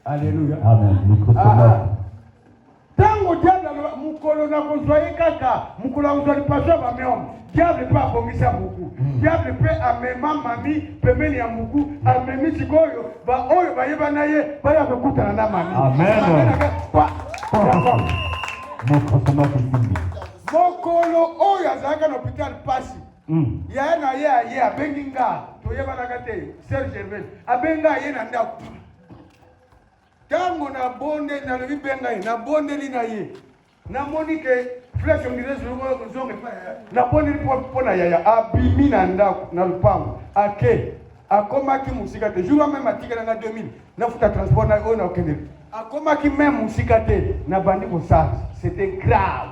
Alléluia. Amen. Tango diable mukolo na kozwaye kaka, mukolo kozwali paso ba meom. Diable peut abomisa muku. Diable peut amema mami pembeni ya muku, amemi sikoyo, ba oyo ba yeba na ye, ba ya kokutana na mami. Amen. Mokolo oyo azalaka na hôpital pasi. Ya na ye abenginga, toyeba na kate, Serge Gervais, abenga ye na ndako. Tango na bonde na lebi benga ye na bonde li na ye na moni ke flesh on dirait zonge na bonde li po na yaya abimi na ndako na lupango ake akomaki musika te jour même atika na 2000 na futa transport na ona okende akomaki même musika te na bandi ko ça c'était grave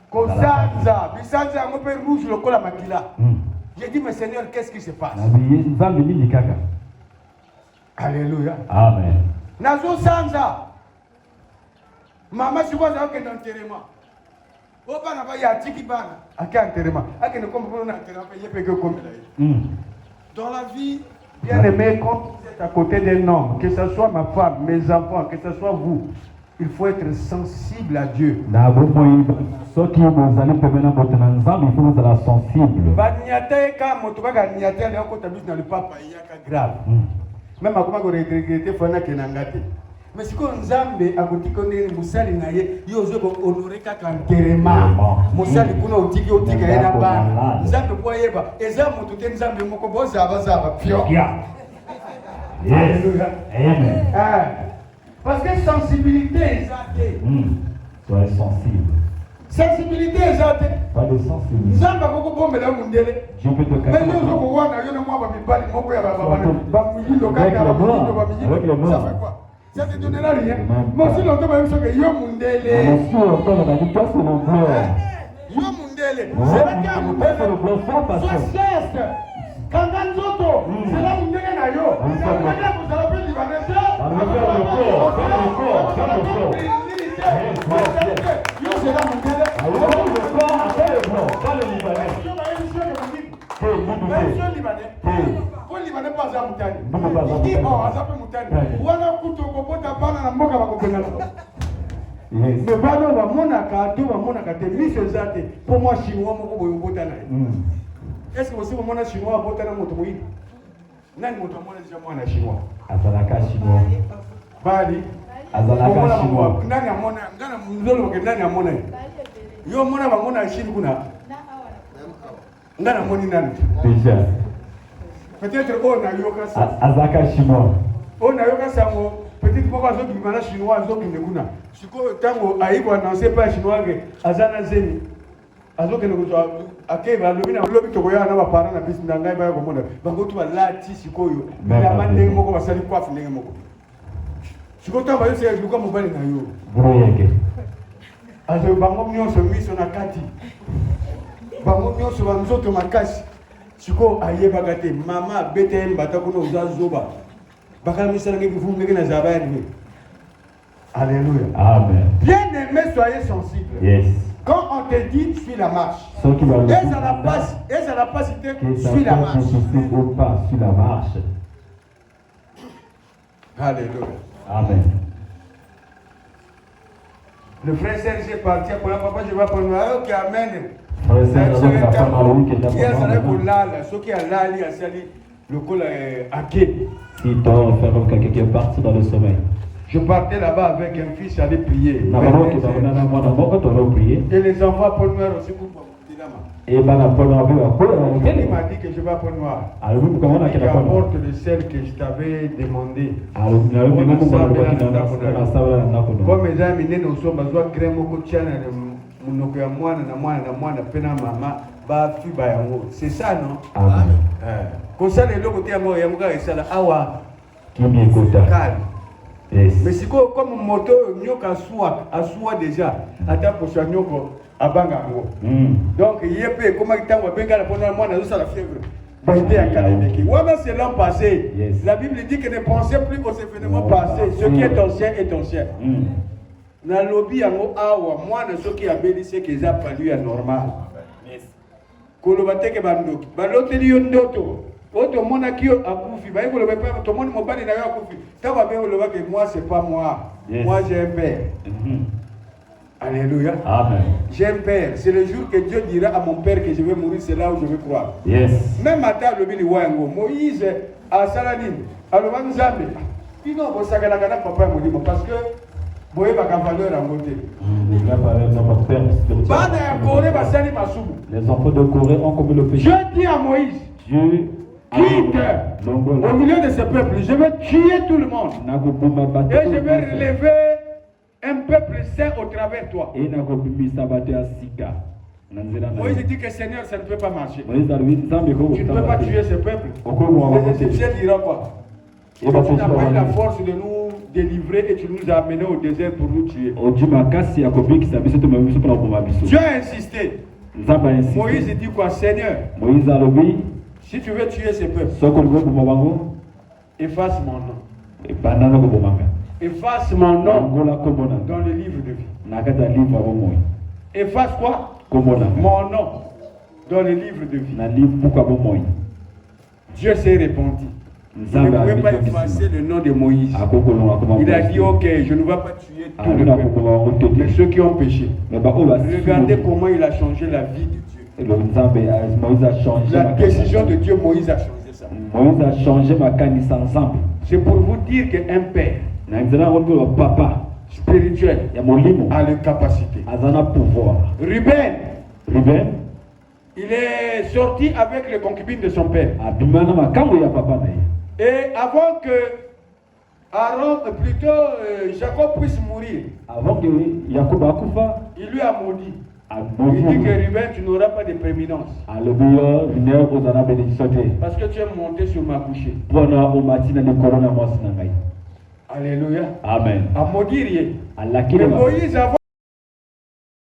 ko ça bisanza ngo pe rouge lokola makila. J'ai dit mais Seigneur, qu'est-ce qui se passe? Alléluia. Amen. Nazo sanza. Mama sikuwa za okenda enterrement. Oba na ba ya tiki bana. Aka enterrement. Aka ne kombo na enterrement pe yepe ke kombe la. Dans la vie, bien aimé, quand vous êtes à côté d'un homme, que ce soit ma femme, mes enfants, que ce soit vous, il faut être sensible à Dieu. Ceux qui vous allez permettre votre ensemble, il faut être sensible. Banyate ka motoka nyate le ko tabis na le papa yaka grave. Même à comment regretter faut na kenangate. Mais si on Nzambe a dit qu'on est Moussali naye, yo zo honorer kaka nterema. Moussali kuna otiki otika yena ba. Nzambe kwa yeba, eza mutu te Nzambe moko boza bazaba pio. Yes. Amen. Parce que sensibilité ezate. Soyez sensible. Sensibilité ezate. Pas de sensibilité. Nzambe koko bombela mundele. Dieu peut te Mais casser. yo zo ko wana yo na mwa ba mibali moko ya ba muyilo kaka ba muyilo. Ça fait quoi? Ça te donnera rien. Mais aussi longtemps même que yo mundele. Monsieur, on a dit toi c'est le blanc. Yo mundele. C'est pas qu'un mundele. Sois geste. Kanga nzoto. C'est là mundele na yo. Kanga vous allez plus libanais. On va faire le corps. Faire le corps. Faire le corps. Yo c'est là mundele. Alors le corps après le blanc. Pas le libanais. Monsieur libanais. Pour libanais pas za mutani. Qui bon azape mutani. Wana kuto kokota bana na mboka bakopengana. Mais bana ba monaka to ba monaka te mise zate. Pour moi chinois moko boyo bota na. Est-ce que aussi vous mona chinois bota na moto moyi? Nani moto mona déjà mwana chinois? Azalaka chinois. Bali. Azalaka chinois. Nani amona ngana mzolo ke nani amona. Yo mona ba mona chini kuna. Ngana moni nani? Déjà. Peut-être on a eu ça. Azalaka chinois. On a eu ça. Peut-être pourquoi ceux qui managent chinois, ceux qui ne connaissent pas. Si quand on a eu annoncé pas chinois que Azana Zeni, Azo que nous avons accueilli le mina le bito koya na ba parana na business ngai ba ko mona. Bango tu la ti sikoyo. La mande moko ba sali kwa ndenge moko. Sikota ba yose luka mobali na yo. Broyeke. Azo bango nyonso miso na kati. Bango nyonso ba nzoto makasi. Siko ayeba te mama bete mbata kuno uzazoba. Bakala misala ngi vumbe na zaba ni. Alléluia. Amen. Bien-aimé, soyez sensible. Yes. Quand on te dit suis la marche. Ceux qui vont Et ça n'a pas cité suis la marche. Ou pas sur la marche. Alléluia. Amen. Le frère Serge est parti pour la papa, je vais prendre un qui amène. Frère Serge, on va pas mal où qu'il y a. Il y a ça pour l'âle, ceux qui ont l'âle, il y a sali le col à quai. Si toi, faire comme quelqu'un qui est parti dans le sommeil. Je partais là-bas avec un fils, j'allais prier. Et les enfants Paul Noir aussi pour et ben la Paul Noir il m'a dit que je vais à Paul Noir. Alors vous comment on a qu'il apporte le sel que je t'avais demandé. Alors comme mes amis nous sommes besoin de créer mon coachana munoko ya mwana na mwana pena mama ba fi ba yango. C'est ça non? Amen. Comme ça les loko te ya mo ya muka esala awa kimi kota. Yes. Mais si comme moto nyoka asua déjà ata posha nyoko abanga ngo. Donc yepé comment itango benga la pona mwana zo la fièvre. Bonté à Kalendeki. Ouais c'est l'an passé. Yes. La Bible dit que ne pensez plus aux événements passés. Ce qui est ancien est ancien. Na lobby yango awa mwana ce qui a béni c'est que ça pas lui normal. Yes. Kolobate ke bandoki. Baloteli yo ndoto. Oto mona kio akufi ba yiko lobepa to mona mobali na yo akufi taba be loba que moi c'est pas moi. Yes. Moi j'ai un père. Alléluia. Amen. J'ai un père. C'est le jour que Dieu dira à mon père que je vais mourir, c'est là où je vais croire. Yes. Même à table le wango Moïse a Saladin. Alors va nous amener. Puis non, vous savez la papa m'a parce que boye ba valeur à monter. Les enfants de Corée ont commis le péché. Je dis à Moïse, Dieu quitte au milieu de ce peuple, je vais tuer tout le monde. Et je vais relever un peuple saint au travers de toi. Moïse dit que Seigneur, ça ne peut pas marcher. Tu ne peux pas tuer ce peuple. Les Égyptiens diront quoi? Tu n'as pas eu la force de nous délivrer et tu nous as amenés au désert pour nous tuer. Dieu a insisté. Moïse dit quoi? Seigneur, si tu veux tuer ce peuple, efface mon nom. Efface mon nom dans le livre de vie. Efface quoi? Mon nom dans le livre de vie. Dieu s'est répandu. Il ne pouvait pas effacer le nom de Moïse. Il a dit ok, je ne vais pas tuer tout le peuple, mais ceux qui ont péché. Regardez comment il a changé la vie de Dieu. La décision de Dieu, Moïse a changé ça. C'est pour vous dire qu'un père papa spirituel a les capacités. pouvoir. Ruben, il est sorti avec les concubines de son père. Et avant que Aaron, plutôt Jacob puisse mourir, avant que Jacob akufa, il lui a maudit. Il dit que Ruben, tu n'auras pas de prééminence. Parce que tu es monté sur ma couchée. Alléluia. Amen. À maudire. Mais Moïse, avant